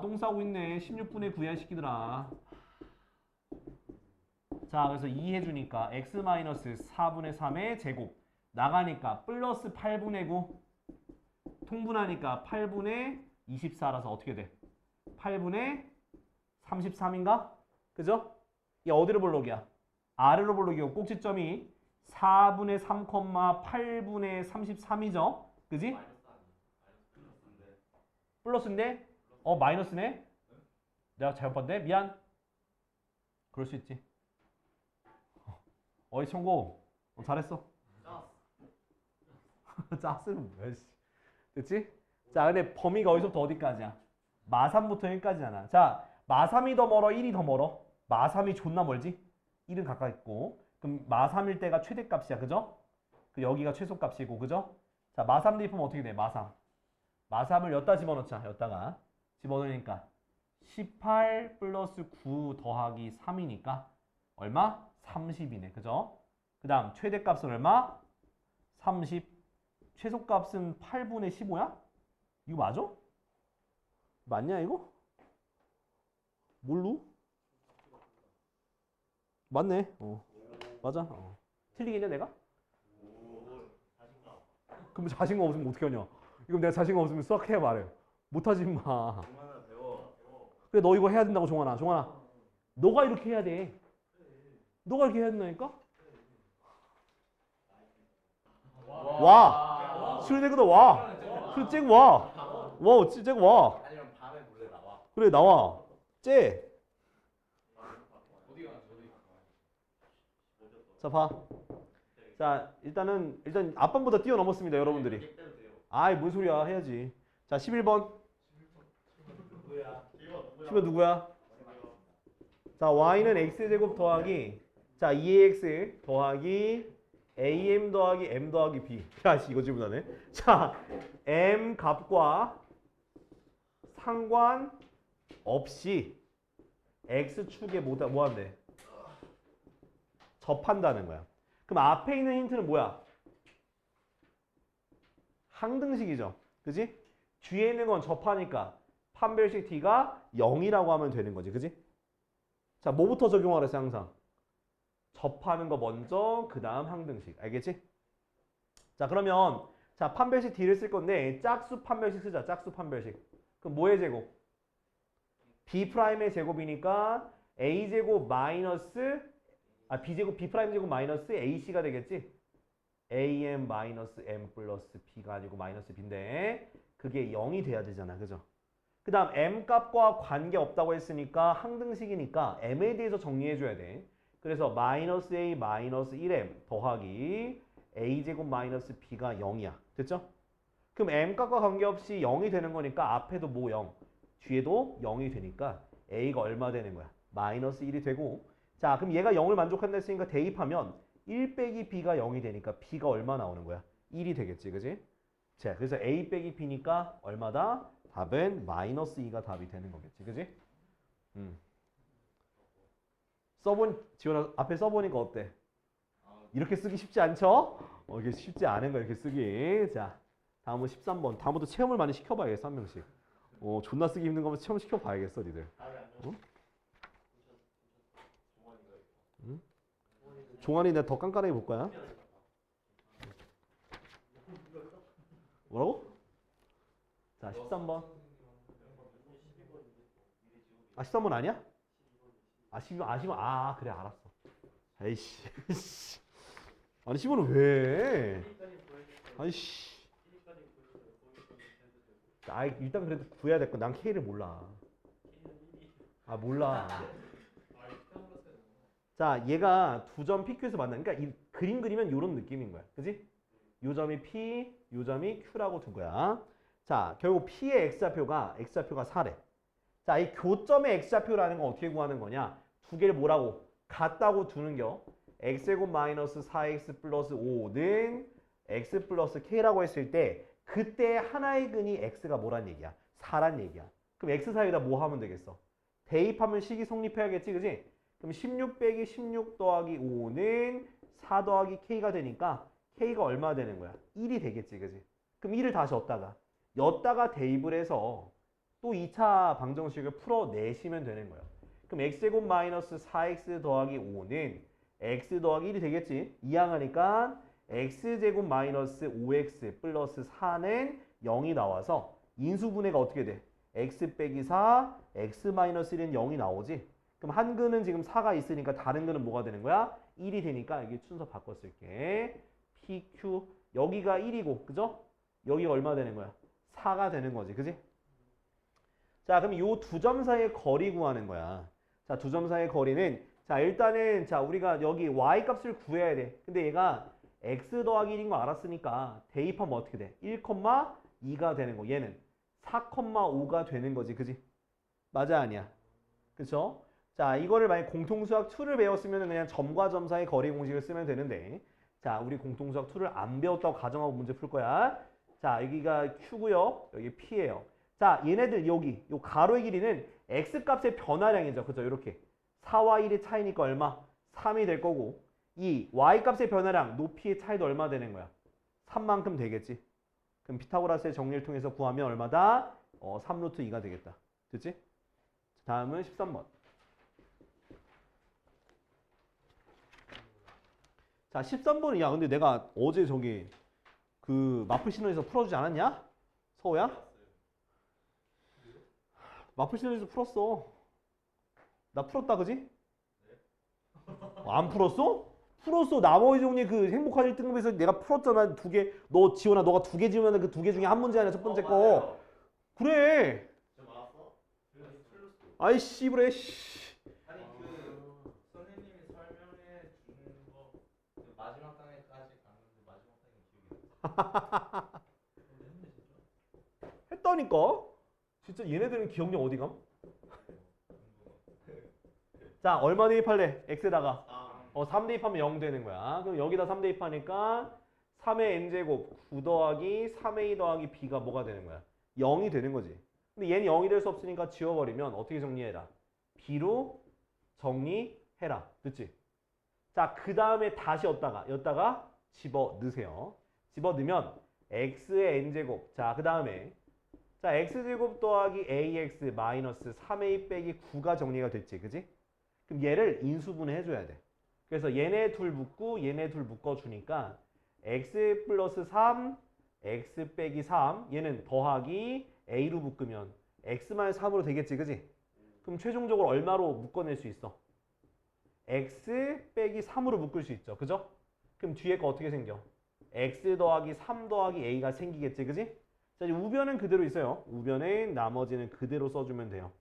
똥 싸고 있네. 16분의 9야 시키더라. 자, 그래서 2 해주니까 x 마이너스 4분의 3의 제곱. 나가니까 플러스 8분의 9. 통분하니까 8분의 24라서 어떻게 돼? 8분의 33인가? 그죠? 이 어디로 볼록이야? 아래로 볼록이고 꼭지점이 4분의 3, 8분의 33이죠? 그지? 플러스인데? 마이너스네? 내가 잘못 봤네? 미안. 그럴 수 있지. 어이 청고. 잘했어. 짰으면 뭐야, 씨. 됐지? 자, 근데 범위가 어디서부터 어디까지야? 마3부터 1까지잖아. 자, 마3이 더 멀어? 1이 더 멀어? 마3이 존나 멀지? 1은 가까이 있고. 그럼 마3일 때가 최대값이야. 그죠? 그 여기가 최소값이고. 그죠? 자, 마3 대입하면 어떻게 돼? 마3. 마3을 여기다 집어넣자. 여기다가. 집어넣으니까 18 플러스 9 더하기 3이니까 얼마? 30이네. 그죠? 그 다음 최대값은 얼마? 30. 최소값은 8분의 15야? 이거 맞아? 맞냐 이거? 뭘로? 맞네. 맞아. 틀리겠냐 내가? 그럼 자신감 없으면 어떻게 하냐? 이거 내가 자신감 없으면 썩 해 말해. 못하지 마. 그래 너 이거 해야 된다고 종환아. 종환아. 너가 이렇게 해야 돼. 너가 이렇게 해야 된다니까? 와. 실내그다 와. 실제 와. 와, 진짜 와. 아니면 밤에 몰래 나와. 그래 나와. 쟤. 자 봐. 자 일단 앞번보다 뛰어넘었습니다 여러분들이. 아이 뭔 소리야 해야지. 자 11번. 10번 누구야? 자 y는 x제곱 더하기 자 2ax 더하기 am 더하기 m 더하기 b. 야씨 이거 질문하네. 자 m 값과 상관없이 x축에 뭐 한대? 접한다는 거야. 그럼 앞에 있는 힌트는 뭐야? 항등식이죠. 그지? 뒤에 있는 건 접하니까 판별식 t가 0이라고 하면 되는 거지. 그지? 자, 뭐부터 적용하라 했어 항상? 접하는 거 먼저 그 다음 항등식. 알겠지? 자, 그러면 자, 판별식 D를 쓸 건데 짝수 판별식 쓰자. 짝수 판별식. 그럼 뭐의 제곱? B'의 제곱이니까 A제곱 마이너스 B제곱 B'의 제곱 마이너스 AC가 되겠지? AM 마이너스 M 플러스 B가 아니고 마이너스 B인데 그게 0이 돼야 되잖아. 그죠? 그 다음 M 값과 관계없다고 했으니까 항등식이니까 M에 대해서 정리해줘야 돼. 그래서 마이너스 A 마이너스 1M 더하기 A제곱 마이너스 B가 0이야. 됐죠? 그럼 M 값과 관계없이 0이 되는 거니까 앞에도 뭐 0, 뒤에도 0이 되니까 A가 얼마 되는 거야? 마이너스 1이 되고 자 그럼 얘가 0을 만족한다 했으니까 대입하면 1 빼기 B가 0이 되니까 B가 얼마 나오는 거야? 1이 되겠지. 그지? 자 그래서 A 빼기 B니까 얼마다? 답은 마이너스 2가 답이 되는 거겠지. 그지? 지원아 앞에 써보니까 어때? 이렇게 쓰기 쉽지 않죠? 이게 쉽지 않은 거 이렇게 쓰기. 자 다음은 13번. 다음부터 체험을 많이 시켜봐야겠어. 한 명씩. 존나 쓰기 힘든 거면 체험 시켜봐야겠어 니들. 응? 종환이 내가 더 깐깐하게 볼 거야. 뭐라고? 자 13번. 13번 아니야? 12번 그래 알았어. 에이씨. 아니 10번은 왜? 아이씨. 일단 그래도 구해야 될 거. 난 K를 몰라. 몰라. 자, 얘가 두 점 PQ에서 만나. 그러니까 이 그림 그리면 이런 느낌인 거야. 그지? 요 점이 P, 요 점이 Q라고 둔 거야. 자, 결국 P의 X좌표가 4래. 자, 이 교점의 X좌표라는 건 어떻게 구하는 거냐? 두 개를 뭐라고? 같다고 두는겨. X제곱 마이너스 4X 플러스 5는 X 플러스 K라고 했을 때 그때 하나의 근이 X가 뭐란 얘기야? 4란 얘기야. 그럼 X 사이에다 뭐 하면 되겠어? 대입하면 식이 성립해야겠지, 그지? 그럼 16 빼기 16 더하기 5는 4 더하기 K가 되니까 K가 얼마 되는 거야? 1이 되겠지, 그지? 그럼 1을 다시 였다가 대입을 해서 또 2차 방정식을 풀어내시면 되는 거야. 그럼 X제곱 마이너스 4X 더하기 5는 X 더하기 1이 되겠지? 이항하니까 X제곱 마이너스 5X 플러스 4는 0이 나와서 인수분해가 어떻게 돼? X 빼기 4, X 마이너스 1은 0이 나오지? 그럼 한 근은 지금 4가 있으니까 다른 근은 뭐가 되는 거야? 1이 되니까 여기 순서 바꿨을게. PQ 여기가 1이고 그죠? 여기가 얼마 되는 거야? 4가 되는 거지. 그지? 자 그럼 요 두 점 사이의 거리 구하는 거야. 자 두 점 사이의 거리는 자 일단은 자 우리가 여기 y 값을 구해야 돼. 근데 얘가 x 더하기 1인 거 알았으니까 대입하면 어떻게 돼? 1,2가 되는 거. 얘는 4,5가 되는 거지. 그지? 맞아 아니야? 그쵸? 자 이거를 만약 공통수학 2를 배웠으면 그냥 점과 점 사이 거리 공식을 쓰면 되는데 자 우리 공통수학 2를 안 배웠다고 가정하고 문제 풀 거야. 자 여기가 Q고요. 여기 P예요. 자 얘네들 여기 요 가로의 길이는 X값의 변화량이죠. 그죠? 이렇게 4와 1의 차이니까 얼마? 3이 될 거고 이 Y값의 변화량 높이의 차이도 얼마 되는 거야? 3만큼 되겠지. 그럼 피타고라스의 정리를 통해서 구하면 얼마다? 3루트 2가 되겠다. 됐지? 다음은 13번. 자 13번은 야 근데 내가 어제 저기 그 마플 신호에서 풀어주지 않았냐? 서호야? 마플 신호에서 풀었어. 나 풀었다 그지? 안 풀었어? 풀었어. 나머지 종류 그 행복한 1등급에서 내가 풀었잖아. 두 개. 너 지원아 너가 두 개 지우면 그 두 개 중에 한 문제 아니야 첫 번째 거. 그래. 아이 씨부래 씨. 아니 그 선생님이 설명해 주는 거 그 마지막 단계까지 갔는데 마지막 단계 기억이 안 나. 했다니까. 진짜 얘네들은 기억력 어디 감? 자 얼마 대입할래? x에다가 3 대입하면 0 되는 거야. 그럼 여기다 3 대입하니까 3의 n제곱 9 더하기 3a 더하기 b가 뭐가 되는 거야? 0이 되는 거지. 근데 얘는 0이 될 수 없으니까 지워버리면 어떻게 정리해라? b로 정리해라. 됐지? 자 그 다음에 다시 였다가 집어넣으세요. 집어넣으면 x의 n제곱 자 그 다음에 자 x제곱 더하기 ax 마이너스 3a 빼기 9가 정리가 됐지. 그지? 그럼 얘를 인수분해 해줘야 돼. 그래서 얘네 둘 묶고 얘네 둘 묶어주니까 x 플러스 3 x 빼기 3 얘는 더하기 a로 묶으면 x-3으로 되겠지 그지? 그럼 최종적으로 얼마로 묶어낼 수 있어? x 빼기 3으로 묶을 수 있죠 그죠? 그럼 뒤에 거 어떻게 생겨? x 더하기 3 더하기 a가 생기겠지 그지? 자 이제 우변은 그대로 있어요 우변은 나머지는 그대로 써주면 돼요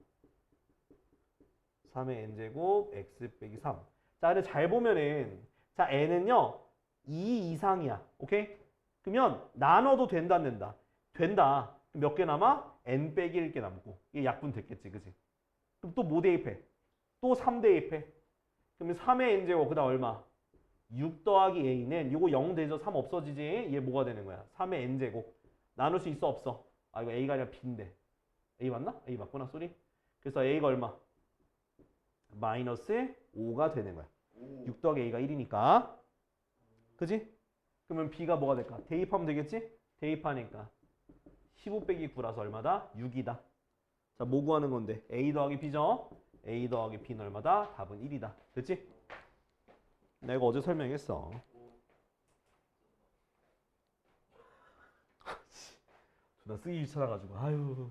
3의 n제곱 x 빼기 3 자 근데 잘 보면은 자 n은요 2 이상이야 오케이? 그러면 나눠도 된다 안 된다? 된다 몇 개 남아? n 빼기 1개 남고 이게 약분 됐겠지 그지? 그럼 또 뭐 대입해? 또 3 대입해 그러면 3의 n제곱 그 다음 얼마? 6 더하기 a는 이거 0 되죠? 3 없어지지? 얘 뭐가 되는 거야? 3의 n제곱 나눌 수 있어 없어? 아 이거 a가 아니라 b인데 a 맞나? a 맞구나 쏘리 그래서 a가 얼마? 마이너스 5가 되는 거야 6 더하기 a가 1이니까 그지? 그러면 b가 뭐가 될까? 대입하면 되겠지? 대입하니까 15 빼기 9라서 얼마다? 6이다 자 뭐 구하는 건데? a 더하기 b죠? a 더하기 b는 얼마다? 답은 1이다 됐지? 내가 어제 설명했어 나 쓰기 귀찮아가지고 아유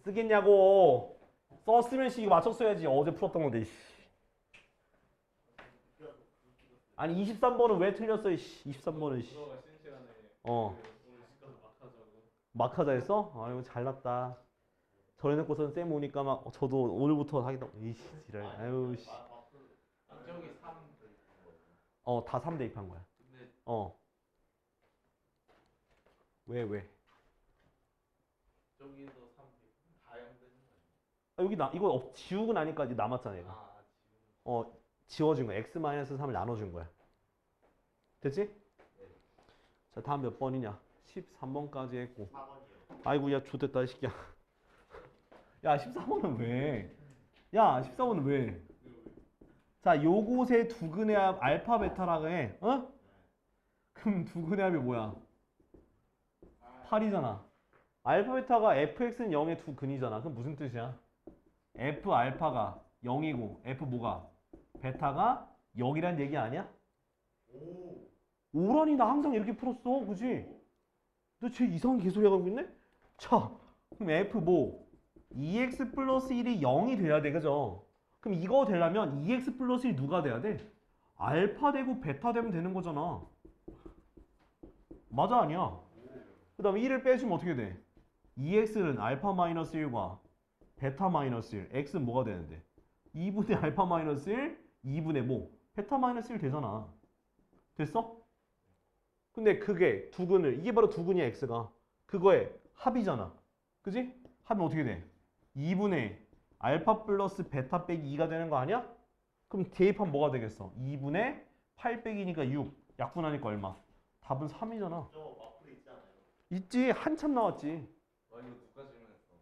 쓰겠냐고 썼으면 씨 이거 맞췄어야지 어제 풀었던 건데 씨. 아니 23번은 왜 틀렸어 23번은 씨. 들어가 쉬는 시간에 어 오늘 집 가서 막 하자고. 막 하자 했어? 아이고 잘났다 저래놓고선 쌤 오니까 막 저도 오늘부터 하겠다 이씨 지랄 아유 씨. 저기 3 다 3 대입한 거야 근데 왜? 저기도 3 다 0 되는 거 아, 여기 이거 지우고 나니까 이제 남았잖아 얘가 아니야? 지금 지워준 거야 x-3을 나눠준 거야 됐지? 자 다음 몇 번이냐 13번까지 했고 4번이요. 아이고 야 좋됐다 이 새끼야 야 14번은 왜? 야 14번은 왜? 자 요곳에 두근의 합 알파 베타라고 해 어? 그럼 두근의 합이 뭐야? 8이잖아 알파 베타가 fx는 0의 두 근이잖아 그럼 무슨 뜻이야? f 알파가 0이고 f 뭐가? 베타가 0이란 얘기 아니야? 오. 5라니 나 항상 이렇게 풀었어 그지? 너 쟤 이상한 개소리 하고 있네? 자 그럼 f 뭐? 2x 플러스 1이 0이 돼야 돼 그죠? 그럼 이거 되려면 2x 플러스 1 누가 돼야 돼? 알파 되고 베타 되면 되는 거잖아 맞아 아니야? 그 다음에 1을 빼주면 어떻게 돼? 2x는 알파 마이너스 1과 베타 마이너스 1 x는 뭐가 되는데? 2분의 알파 마이너스 1 2분의 뭐? 베타 마이너스 1 되잖아 됐어? 근데 그게 두근을 이게 바로 두근이야 x가 그거의 합이잖아 그지? 합이면 어떻게 돼? 2분의 알파 플러스 베타 빼기 2가 되는 거 아니야? 그럼 대입하면 뭐가 되겠어? 2분의 8 빼기니까 6 약분하니까 얼마? 답은 3이잖아 저 마플에 있지 않아요? 있지 한참 나왔지 와 이거 누가 질문했어?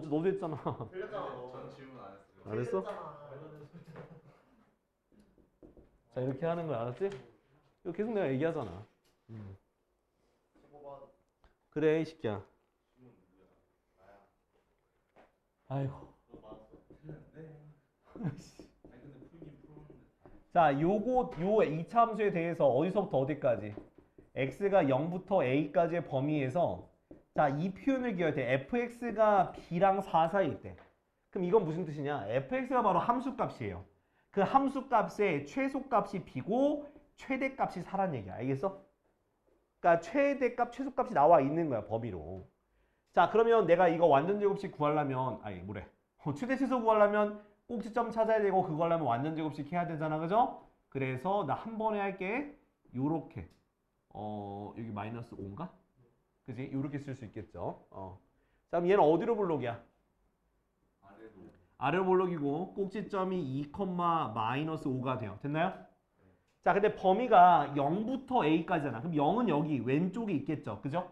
너도 했잖아 틀렸잖아. 전 질문 안 했어요. 안 했어? 자 이렇게 하는 거 알았지? 이거 계속 내가 얘기하잖아 15번. 그래 이 새끼야 질문 누구야? 나야. 아이고 너 맞았어? 네. 아니 근데 풀긴 풀었는데. 자 요거 요 이차함수에 대해서 어디서부터 어디까지 x가 0부터 a까지의 범위에서 자 이 표현을 기억해야 돼 fx가 b랑 4 사이에 있대 그럼 이건 무슨 뜻이냐 fx가 바로 함수값이에요 그 함수값의 최소값이 b고 최대값이 4란 얘기야 알겠어? 그러니까 최대값 최소값이 나와 있는 거야 범위로 자 그러면 내가 이거 완전제곱식 구하려면 아니 뭐래 최대 최소 구하려면 꼭지점 찾아야 되고 그거 하려면 완전제곱식 해야 되잖아 그죠? 그래서 나 한 번에 할게 요렇게 여기 마이너스 5인가? 그지? 요렇게 쓸 수 있겠죠 자 그럼 얘는 어디로 볼록이야? 아래로. 아래로 볼록이고 꼭지점이 2, 마이너스 5가 돼요 됐나요? 자 근데 범위가 0부터 a까지잖아 그럼 0은 여기 왼쪽에 있겠죠 그죠?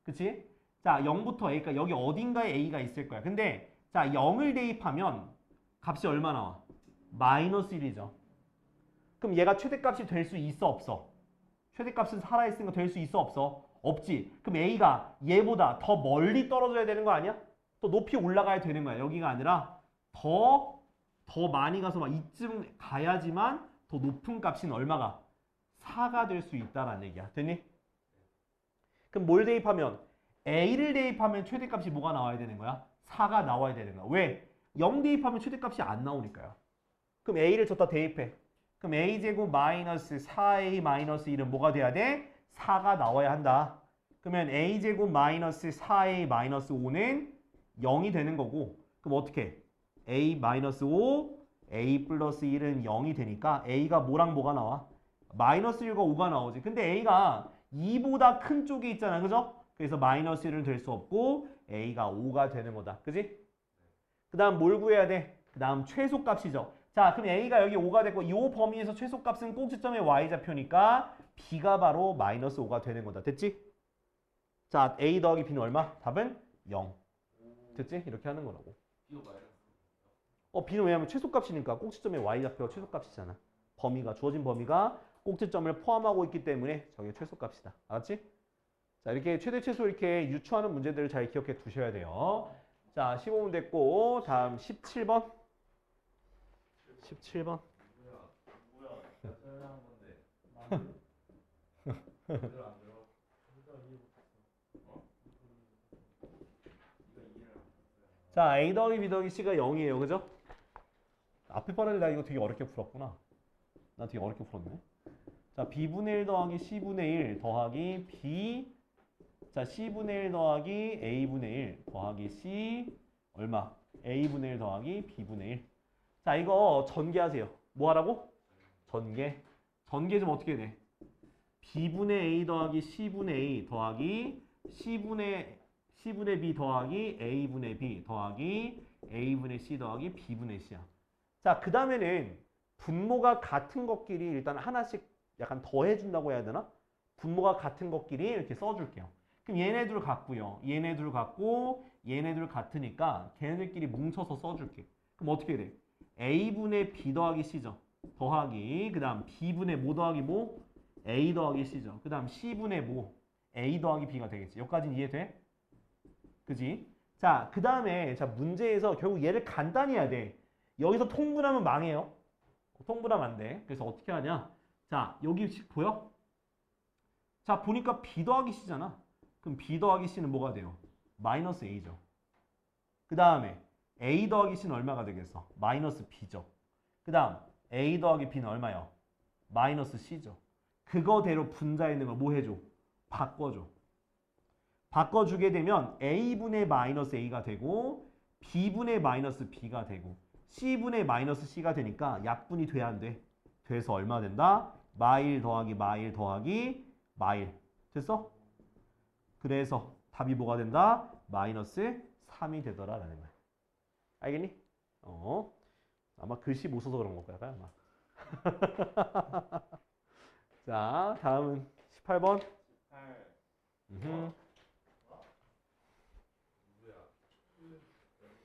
그치? 자 0부터 a까지 여기 어딘가에 a가 있을 거야 근데 자 0을 대입하면 값이 얼마 나와? 마이너스 1이죠 그럼 얘가 최대값이 될 수 있어 없어? 최대값은 살아있으니까 될 수 있어 없어? 없지 그럼 a가 얘보다 더 멀리 떨어져야 되는 거 아니야? 또 높이 올라가야 되는 거야 여기가 아니라 더 많이 가서 막 이쯤 가야지만 더 높은 값인 얼마가 4가 될 수 있다라는 얘기야. 됐니? 그럼 뭘 대입하면? A를 대입하면 최대값이 뭐가 나와야 되는 거야? 4가 나와야 되는 거야. 왜? 0 대입하면 최대값이 안 나오니까요. 그럼 A를 줬다 대입해. 그럼 A제곱 마이너스 4A 마이너스 1은 뭐가 돼야 돼? 4가 나와야 한다. 그러면 A제곱 마이너스 4A 마이너스 5는 0이 되는 거고, 그럼 어떻게? A 마이너스 5, A 플러스 1은 0이 되니까 A가 뭐랑 뭐가 나와? 마이너스 1과 5가 나오지. 근데 A가 2보다 큰 쪽에 있잖아. 그죠? 그래서 마이너스 1은 될 수 없고 A가 5가 되는 거다. 그지? 그 다음 뭘 구해야 돼? 그 다음 최소값이죠. 자, 그럼 A가 여기 5가 됐고 이 범위에서 최소값은 꼭지점의 Y좌표니까 B가 바로 마이너스 5가 되는 거다. 됐지? 자, A 더하기 B는 얼마? 답은 0. 됐지? 이렇게 하는 거라고. 이거 마이너스. B는 왜냐면 최소값이니까 꼭지점의 Y좌표가 최소값이잖아. 범위가, 주어진 범위가 꼭지점을 포함하고 있기 때문에 저게 최소값이다. 알았지? 자, 이렇게 최대 최소 이렇게 유추하는 문제들을 잘 기억해 두셔야 돼요. 자, 15분 됐고 다음 17번. 17번. 뭐야? 설명한 건데. 들어 안 들어? 자, A 더하기 B 더하기 C가 0이에요. 그죠? 앞에 빠르게 나 이거 되게 어렵게 풀었구나. 나 되게 어렵게 풀었네. 자, B분의 1 더하기 C분의 1 더하기 B. 자, C분의 1 더하기 A분의 1 더하기 C. 얼마? A분의 1 더하기 B분의 1. 자, 이거 전개하세요. 뭐 하라고? 전개. 전개 좀 어떻게 돼? B분의 A 더하기 C분의 A 더하기 C분의 B 더하기 A분의 B 더하기 A분의 C 더하기 B분의 C야. 자, 그 다음에는 분모가 같은 것끼리 일단 하나씩 약간 더해준다고 해야 되나? 분모가 같은 것끼리 이렇게 써줄게요. 그럼 얘네들 같고요. 얘네들 같고 얘네들 같으니까 걔네들끼리 뭉쳐서 써줄게. 그럼 어떻게 돼? A분의 B 더하기 C죠. 더하기 그 다음 B분의 뭐 더하기 뭐? A 더하기 C죠. 그 다음 C분의 뭐? A 더하기 B가 되겠지. 여기까지는 이해돼? 그지? 자, 그 다음에 자 문제에서 결국 얘를 간단히 해야 돼. 여기서 통분하면 망해요. 통분하면 안 돼. 그래서 어떻게 하냐? 자, 여기 보여? 자, 보니까 B 더하기 C잖아. 그럼 B 더하기 C는 뭐가 돼요? 마이너스 A죠. 그 다음에 A 더하기 C는 얼마가 되겠어? 마이너스 B죠. 그 다음 A 더하기 B는 얼마요? 마이너스 C죠. 그거대로 분자에 있는 거 뭐 해줘? 바꿔줘. 바꿔주게 되면 A분의 마이너스 A가 되고 B분의 마이너스 B가 되고 C분의 마이너스 C가 되니까 약분이 돼야 안 돼? 돼서 얼마 된다? 마일 더하기 마일 더하기 마일. 됐어? 그래서 답이 뭐가 된다? 마이너스 3이 되더라 라는 거야. 알겠니? 아마 글씨 못 써서 그런 걸 거야 아마. 자, 다음은 18번. 8. 음흠.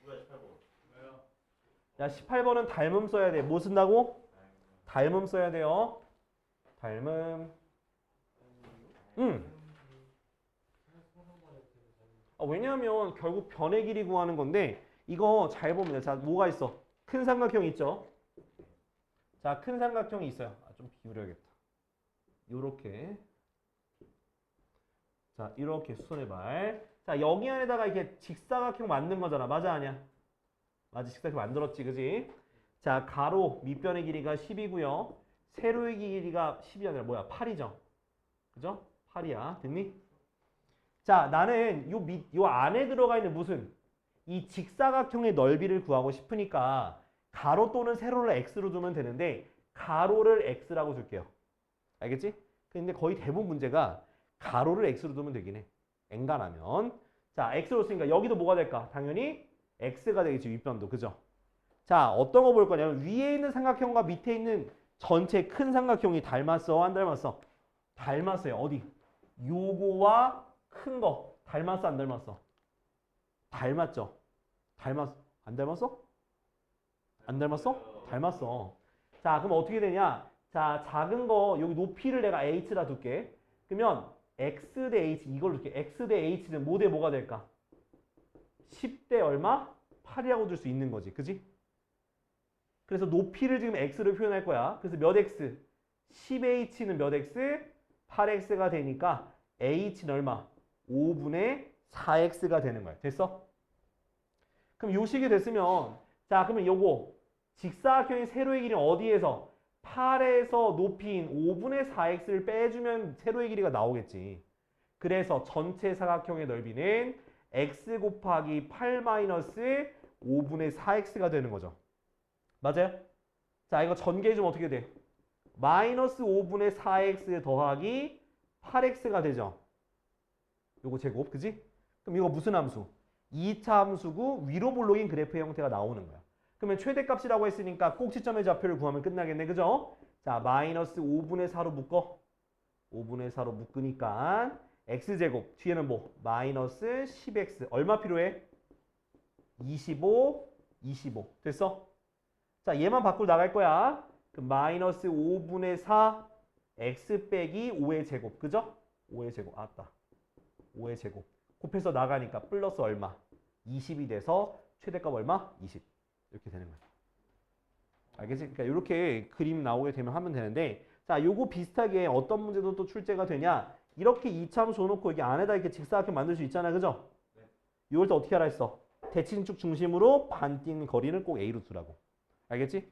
누구야 18번? 왜요? 야, 18번은 닮음 써야 돼. 뭐 쓴다고? 닮음 써야 돼요. 닮음. 왜냐하면 결국 변의 길이 구하는 건데 이거 잘 보면 돼. 자, 뭐가 있어? 큰 삼각형 있죠? 자, 큰 삼각형이 있어요. 좀 기울여야겠다. 요렇게. 자, 이렇게 수선의 발. 자, 여기 안에다가 이렇게 직사각형 만든 거잖아. 맞아, 아니야? 맞아, 직사각형 만들었지, 그지? 자, 가로 밑변의 길이가 10이고요. 세로의 길이가 10이 아니라 뭐야? 8이죠. 그죠? 8이야. 됐니? 자, 나는 요 안에 들어가 있는 무슨 이 직사각형의 넓이를 구하고 싶으니까 가로 또는 세로를 x로 두면 되는데 가로를 x라고 줄게요. 알겠지? 근데 거의 대부분 문제가 가로를 x로 두면 되긴 해. 엔간하면. 자, x로 쓰니까 여기도 뭐가 될까? 당연히 x가 되겠지, 윗변도. 그죠? 자, 어떤 거 볼 거냐면 위에 있는 삼각형과 밑에 있는 전체 큰 삼각형이 닮았어? 안 닮았어? 닮았어요. 어디? 요거와 큰 거. 닮았어? 안 닮았어? 닮았죠? 닮았어? 안 닮았어? 안 닮았어? 닮았어. 자, 그럼 어떻게 되냐? 자, 작은 거 여기 높이를 내가 h라 둘게. 그러면 x 대 h 이걸로 줄게. x 대 h는 뭐 대 뭐가 될까? 10대 얼마? 8이라고 줄 수 있는 거지. 그지? 그래서 높이를 지금 x로 표현할 거야. 그래서 몇 x? 10h는 몇 x? 8x가 되니까 h는 얼마? 5분의 4x가 되는 거야. 됐어? 그럼 요 식이 됐으면 자 그러면 요거 직사각형의 세로의 길이는 어디에서? 8에서 높이인 5분의 4x를 빼주면 세로의 길이가 나오겠지. 그래서 전체 사각형의 넓이는 x 곱하기 8 마이너스 5분의 4x가 되는 거죠. 맞아요? 자 이거 전개해주면 어떻게 돼? 마이너스 5분의 4x 더하기 8x가 되죠. 요거 제곱, 그지? 그럼 이거 무슨 함수? 2차 함수고 위로 볼록인 그래프의 형태가 나오는 거야. 그러면 최대값이라고 했으니까 꼭지점의 좌표를 구하면 끝나겠네, 그죠? 자, 마이너스 5분의 4로 묶어. 5분의 4로 묶으니까 x제곱, 뒤에는 뭐? 마이너스 10x. 얼마 필요해? 25, 25. 됐어? 자, 얘만 밖으로 나갈 거야. 그럼 마이너스 5분의 4 x 빼기 5의 제곱. 그죠? 5의 제곱. 아따. 5의 제곱. 곱해서 나가니까 플러스 얼마? 20이 돼서 최대값 얼마? 20. 이렇게 되는 거야. 알겠지? 그러니까 이렇게 그림 나오게 되면 하면 되는데 자, 요거 비슷하게 어떤 문제도 또 출제가 되냐? 이렇게 이차함수 놓고 여기 안에다 이렇게 직사각형 만들 수 있잖아. 그죠? 네. 이걸 또 어떻게 하라 했어? 대칭축 중심으로 반띵 거리는 꼭 A로 두라고. 알겠지?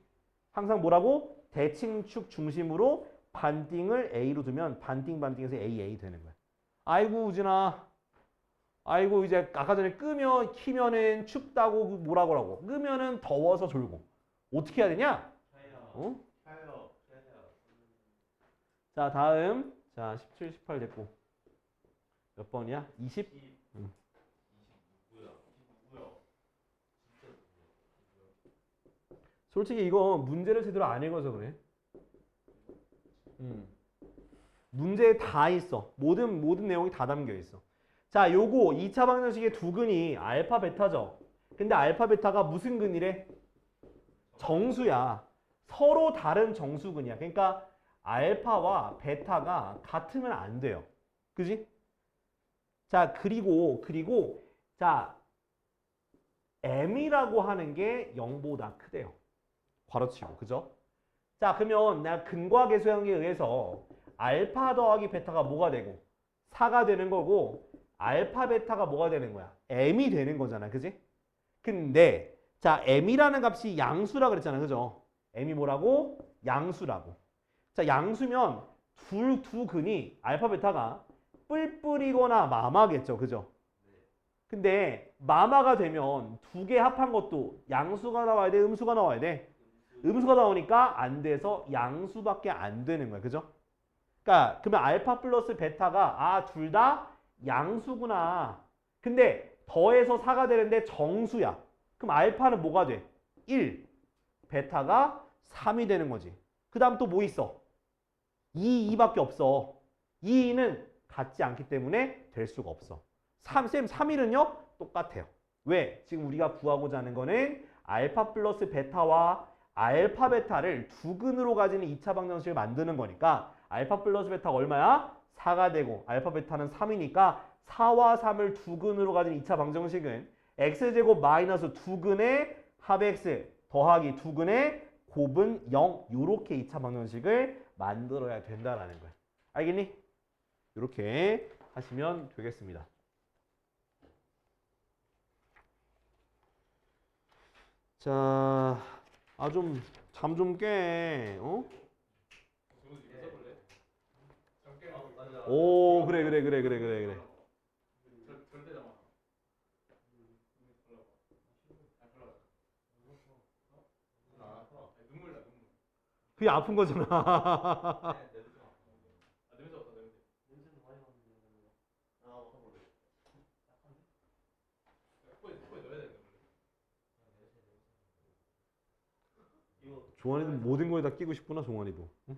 항상 뭐라고? 대칭축 중심으로 반띵을 A로 두면 반띵에서 A 되는 거야. 아이고 우진아. 아이고 이제 아까 전에 키면은 춥다고 뭐라고 하고 끄면은 더워서 졸고. 어떻게 해야 되냐? 어? 자 다음 자 17, 18 됐고 몇 번이야? 20? 응. 솔직히 이거 문제를 제대로 안 읽어서 그래. 문제에 다 있어. 모든 내용이 다 담겨 있어. 자, 요거 2차 방정식의 두 근이 알파 베타죠. 근데 알파 베타가 무슨 근이래? 정수야. 서로 다른 정수근이야. 그러니까 알파와 베타가 같으면 안 돼요. 그지? 자, 그리고 자, m이라고 하는 게 0보다 크대요. 괄호치고. 그죠? 자, 그러면 내가 근과 계수형에 의해서 알파 더하기 베타가 뭐가 되고 4가 되는 거고 알파 베타가 뭐가 되는 거야? m이 되는 거잖아. 그지? 근데 자, m이라는 값이 양수라 그랬잖아. 그죠? m이 뭐라고? 양수라고. 자, 양수면 두 근이 알파 베타가 뿔뿔이거나 마마겠죠. 그죠? 근데 마마가 되면 두 개 합한 것도 양수가 나와야 돼? 음수가 나와야 돼? 음수가 나오니까 안 돼서 양수밖에 안 되는 거야. 그죠? 그러니까 그러면 알파 플러스 베타가 둘 다 양수구나. 근데 더해서 4가 되는데 정수야. 그럼 알파는 뭐가 돼? 1. 베타가 3이 되는 거지. 그 다음 또 뭐 있어? 2밖에 없어. 2는 같지 않기 때문에 될 수가 없어. 3일은요? 똑같아요. 왜? 지금 우리가 구하고자 하는 거는 알파 플러스 베타와 알파 베타를 두 근으로 가지는 2차 방정식을 만드는 거니까 알파 플러스 베타가 얼마야? 4가 되고 알파 베타는 3이니까 4와 3을 두 근으로 가진 2차 방정식은 x제곱 마이너스 두 근의 합 x 더하기 두 근의 곱은 0 요렇게 2차 방정식을 만들어야 된다라는 거야. 알겠니? 이렇게 하시면 되겠습니다. 자, 잠 좀 깨. 어? 오, 그래. 그게 아픈 거잖아. 종환이는 모든 거에 다 끼고 싶구나, 종환이도. 응?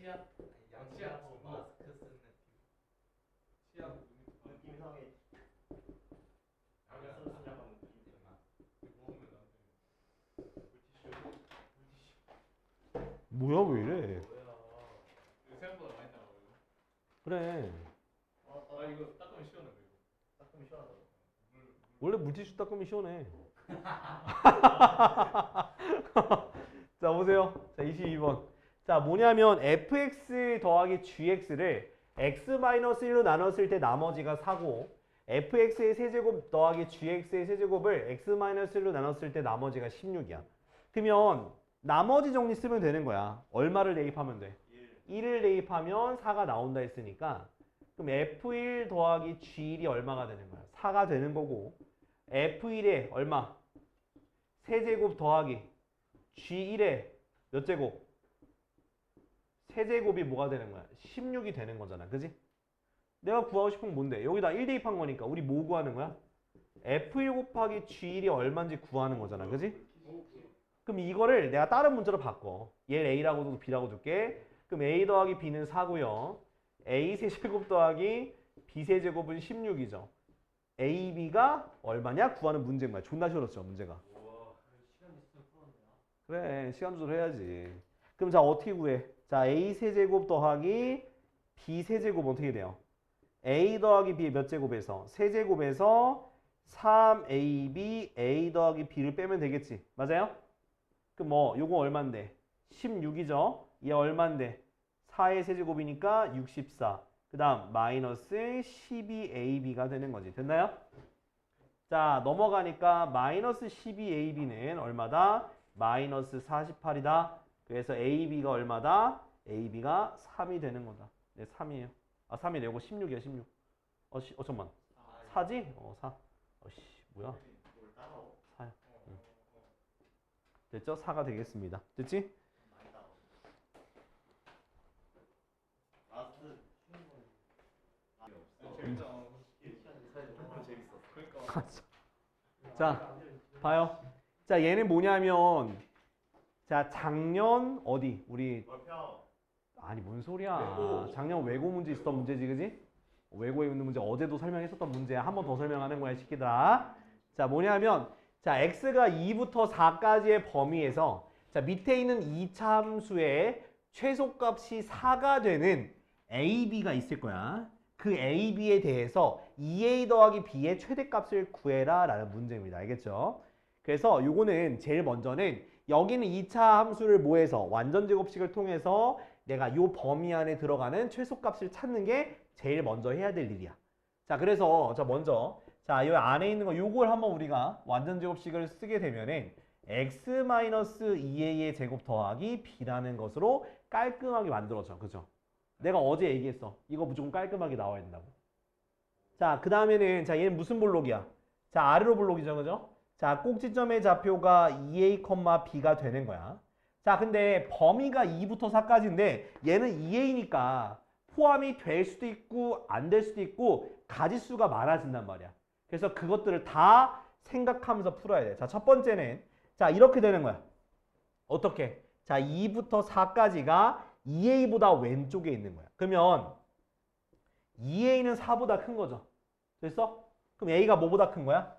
치약 양치하고 마스크 쓰는 치약 느낌 이상해. 양치하고 쓰는 약간 느낌. 모으면 물티슈 뭐야 왜 이래? 뭐야 이거 생각보다 많이 나와요. 그래. 아 이거 닦으면 시원해 이거. 닦으면 시원하다고. 원래 물티슈 닦으면 시원해. 자 보세요. 자 22번. 자 뭐냐면 fx 더하기 gx를 x-1로 나눴을 때 나머지가 4고 fx의 세제곱 더하기 gx의 세제곱을 x-1로 나눴을 때 나머지가 16이야. 그러면 나머지 정리 쓰면 되는 거야. 얼마를 대입하면 돼? 1을 대입하면 4가 나온다 했으니까 그럼 f1 더하기 g1이 얼마가 되는 거야? 4가 되는 거고 f1에 얼마? 세제곱 더하기 g1에 몇 제곱? 세제곱이 뭐가 되는 거야? 16이 되는 거잖아. 그지? 내가 구하고 싶은 건 뭔데? 여기다 1 대입한 거니까 우리 뭐 구하는 거야? f1 곱하기 g1이 얼마인지 구하는 거잖아. 그지? 그럼 이거를 내가 다른 문자로 바꿔. 얘를 a라고 두고 b라고 둘게. 그럼 a 더하기 b는 4고요. a 세제곱 더하기 b 세제곱은 16이죠. a, b가 얼마냐? 구하는 문제인 거야. 존나 쉬웠죠, 문제가. 시간 있으면 풀었네요. 그래, 시간 조절해야지. 그럼 자, 어떻게 구해? 자, a 세제곱 더하기 b 세제곱 어떻게 돼요? a 더하기 b 몇 제곱에서? 세제곱에서 3ab a 더하기 b를 빼면 되겠지. 맞아요? 그럼 뭐 요거 얼만데? 16이죠? 얘 얼만데? 4의 세제곱이니까 64. 그 다음 마이너스 12ab가 되는 거지. 됐나요? 자 넘어가니까 마이너스 12ab는 얼마다? 마이너스 48이다. 그래서 ab가 얼마다? ab가 3이 되는 거다. 네 3이에요. 아 3이네. 이거 16이야 16. 잠깐만. 4지? 4. 어씨 뭐야? 4야. 응. 됐죠? 4가 되겠습니다. 됐지? 라스트 재밌잖아. 재밌어. 그러니까 자 봐요. 자 얘는 뭐냐면 자 작년 어디 우리 월평. 아니 뭔 소리야. 외고. 작년 외고 문제 있었던 문제지 그지? 외고에 있는 문제 어제도 설명했었던 문제야. 한 번 더 설명하는 거야 시키더라. 자 뭐냐면 자 x가 2부터 4까지의 범위에서 자 밑에 있는 2차 함수의 최소값이 4가 되는 ab가 있을 거야. 그 ab에 대해서 2a 더하기 b의 최대값을 구해라 라는 문제입니다. 알겠죠? 그래서 요거는 제일 먼저는 여기는 2차 함수를 뭐해서 완전제곱식을 통해서 내가 요 범위 안에 들어가는 최소값을 찾는 게 제일 먼저 해야 될 일이야. 자 그래서 자 먼저 자 요 안에 있는 거 요걸 한번 우리가 완전제곱식을 쓰게 되면은 x-2a의 제곱 더하기 b라는 것으로 깔끔하게 만들어져. 그죠? 내가 어제 얘기했어. 이거 무조건 깔끔하게 나와야 된다고. 자, 그 다음에는 자 얘는 무슨 볼록이야? 자 아래로 볼록이죠. 그죠? 자 꼭지점의 좌표가 2a, b가 되는 거야. 자 근데 범위가 2부터 4까지인데 얘는 2a니까 포함이 될 수도 있고 안 될 수도 있고 가지수가 많아진단 말이야. 그래서 그것들을 다 생각하면서 풀어야 돼. 자 첫 번째는 자 이렇게 되는 거야. 어떻게? 자 2부터 4까지가 2a보다 왼쪽에 있는 거야. 그러면 2a는 4보다 큰 거죠. 됐어? 그럼 a가 뭐보다 큰 거야?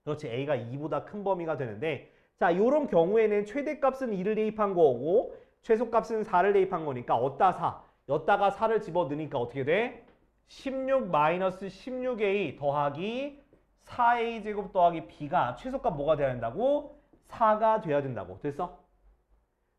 그렇지. a가 2보다 큰 범위가 되는데 자 이런 경우에는 최대값은 2를 대입한 거고 최소값은 4를 대입한 거니까 어따 4 여따가 4를 집어넣으니까 어떻게 돼? 16 마이너스 16a 더하기 4a 제곱 더하기 b가 최소값 뭐가 돼야 된다고? 4가 돼야 된다고. 됐어?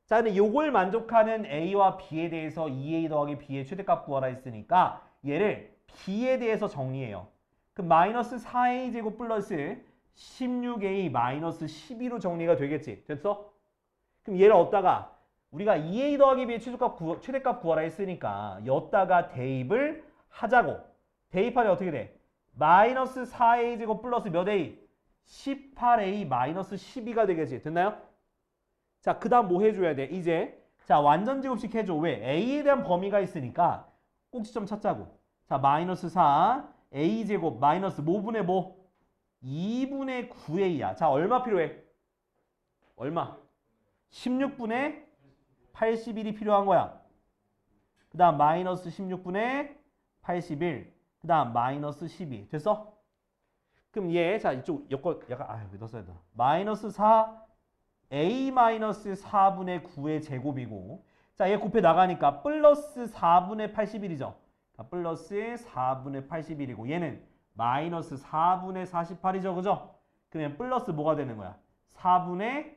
자 근데 요걸 만족하는 a와 b에 대해서 2a 더하기 b의 최대값 구하라 했으니까 얘를 b에 대해서 정리해요. 그럼 마이너스 4a 제곱 플러스 16a 마이너스 12로 정리가 되겠지. 됐어? 그럼 얘를 얻다가 우리가 2a 더하기 b의 최대값 구하라 했으니까 여기다가 대입을 하자고. 대입하면 어떻게 돼? 마이너스 4a 제곱 플러스 몇 a? 18a 마이너스 12가 되겠지. 됐나요? 자, 그 다음 뭐 해줘야 돼? 이제 자 완전제곱식 해줘. 왜? a에 대한 범위가 있으니까 꼭지점 찾자고. 자 마이너스 4 a 제곱 마이너스 뭐분의 뭐? 2분의 9a야. 자 얼마 필요해? 얼마? 16분의 81이 필요한 거야. 그 다음 마이너스 16분의 81. 그 다음 마이너스 12. 됐어? 그럼 얘, 자, 이쪽 여권 약간 여기다 써야 돼. 마이너스 4 a 마이너스 4분의 9의 제곱이고, 자, 얘 곱해 나가니까 플러스 4분의 81이죠. 플러스 4분의 81이고, 얘는 마이너스 4분의 48이죠, 그죠? 그러면 플러스 뭐가 되는 거야? 4분의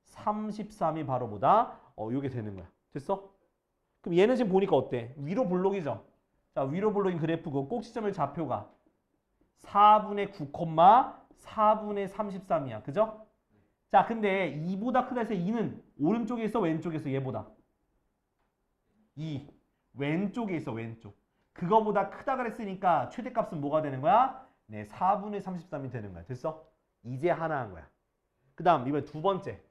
33이 바로 뭐다? 요게 되는 거야. 됐어? 그럼 얘는 지금 보니까 어때? 위로 볼록이죠? 자, 위로 볼록인 그래프고 꼭지점의 좌표가 4분의 9, 4분의 33이야. 그죠? 자, 근데 2보다 크다 해서 2는 오른쪽에 있어, 왼쪽에 있어, 얘보다? 2. 왼쪽에 있어, 왼쪽. 그거보다 크다 그랬으니까 최대값은 뭐가 되는 거야? 네, 4분의 33이 되는 거야. 됐어? 이제 하나 한 거야. 그 다음, 이번에 두 번째.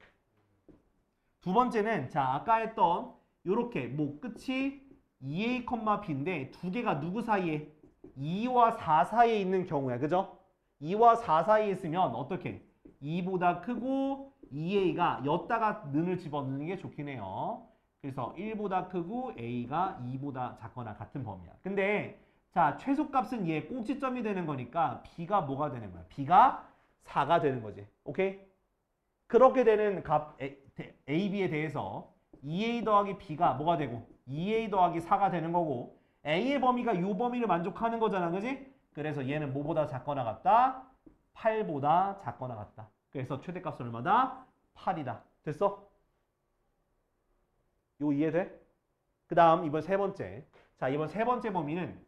두 번째는, 자, 아까 했던 요렇게, 뭐, 끝이 2a, b인데 두 개가 누구 사이에? 2와 4 사이에 있는 경우야. 그죠? 2와 4 사이에 있으면 어떻게? 2보다 크고 2a가 였다가 는을 집어넣는 게 좋긴 해요. 그래서 1보다 크고 a가 2보다 작거나 같은 범위야. 근데 자, 최소값은 얘 꼭지점이 되는 거니까 b가 뭐가 되는 거야? b가 4가 되는 거지. 오케이? 그렇게 되는 값 a, b에 대해서 2a 더하기 b가 뭐가 되고 2a 더하기 4가 되는 거고 a의 범위가 이 범위를 만족하는 거잖아. 그지? 그래서 얘는 뭐보다 작거나 같다? 8보다 작거나 같다. 그래서 최대값은 얼마다? 8이다. 됐어? 이거 이해돼? 그 다음 이번 세 번째. 자, 이번 세 번째 범위는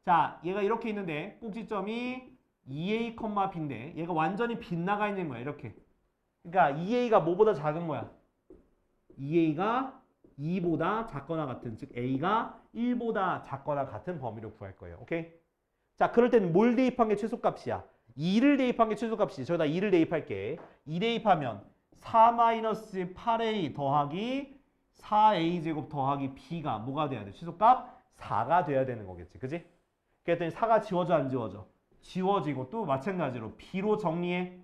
자, 얘가 이렇게 있는데 꼭지점이 2a, b인데 얘가 완전히 빗나가 있는 거야. 이렇게. 그러니까 2a가 뭐보다 작은 거야? 2a가 2보다 작거나 같은, 즉 a가 1보다 작거나 같은 범위를 구할 거예요. 오케이? 자, 그럴 때는 뭘 대입한 게 최소값이야? 2를 대입한 게 최소값이지. 저기다 2를 대입할게. 2 대입하면 4-8a 더하기 4a 제곱 더하기 b가 뭐가 돼야 돼? 최소값 4가 돼야 되는 거겠지. 그지? 그랬더니 4가 지워져 안 지워져? 지워지고 또 마찬가지로 b로 정리해.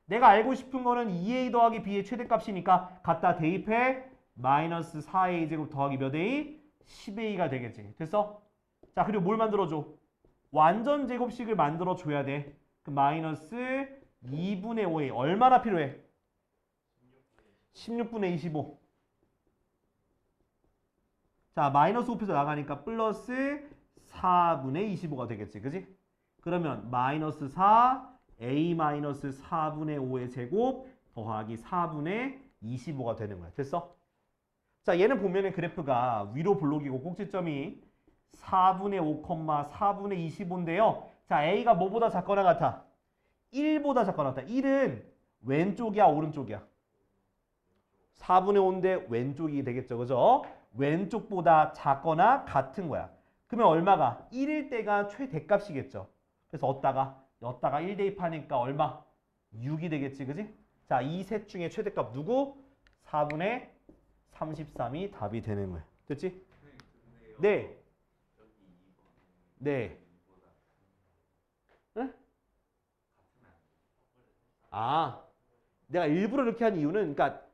내가 알고 싶은 거는 2a 더하기 b의 최대값이니까 갖다 대입해. 마이너스 4a 제곱 더하기 몇 a? 10a가 되겠지. 됐어? 자, 그리고 뭘 만들어줘? 완전 제곱식을 만들어줘야 돼. 그 마이너스 2분의 5a. 얼마나 필요해? 16분의 25. 자, 마이너스 곱해서 나가니까 플러스 4분의 25가 되겠지. 그지? 그러면 마이너스 4 a 마이너스 4분의 5의 제곱 더하기 4분의 25가 되는 거야. 됐어? 자, 얘는 보면은 그래프가 위로 볼록이고 꼭지점이 4분의 5, 4분의 25인데요. 자, a가 뭐보다 작거나 같아? 1보다 작거나 같아. 1은 왼쪽이야, 오른쪽이야? 4분의 5인데 왼쪽이 되겠죠. 그죠? 왼쪽보다 작거나 같은 거야. 그러면 얼마가? 1일 때가 최대값이겠죠. 그래서 였다가 1 대입하니까 얼마? 6이 되겠지. 그지? 자, 이 셋 중에 최대값 누구? 4분의 33이 답이 되는 거야. 됐지? 네. 네. 응? 아, 내가 일부러 이렇게 한 이유는 그러니까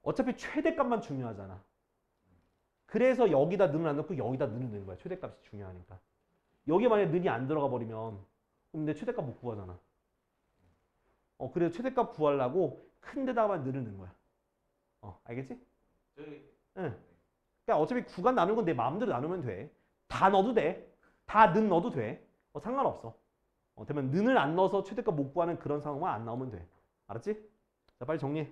어차피 최대값만 중요하잖아. 그래서 여기다 는을 안 넣고 여기다 는을 넣는 거야. 최대값이 중요하니까. 여기 만약에 는이 안 들어가 버리면 그럼 내 최대값 못 구하잖아. 그래서 최대값 구하려고 큰 데다가만 늘을 넣는 거야. 알겠지? 응. 그러니까 어차피 구간 나누는 건 내 마음대로 나누면 돼. 다 넣어도 돼. 다 는 넣어도 돼. 상관없어. 되면 는을 안 넣어서 최대값 못 구하는 그런 상황만 안 나오면 돼. 알았지? 자, 빨리 정리해.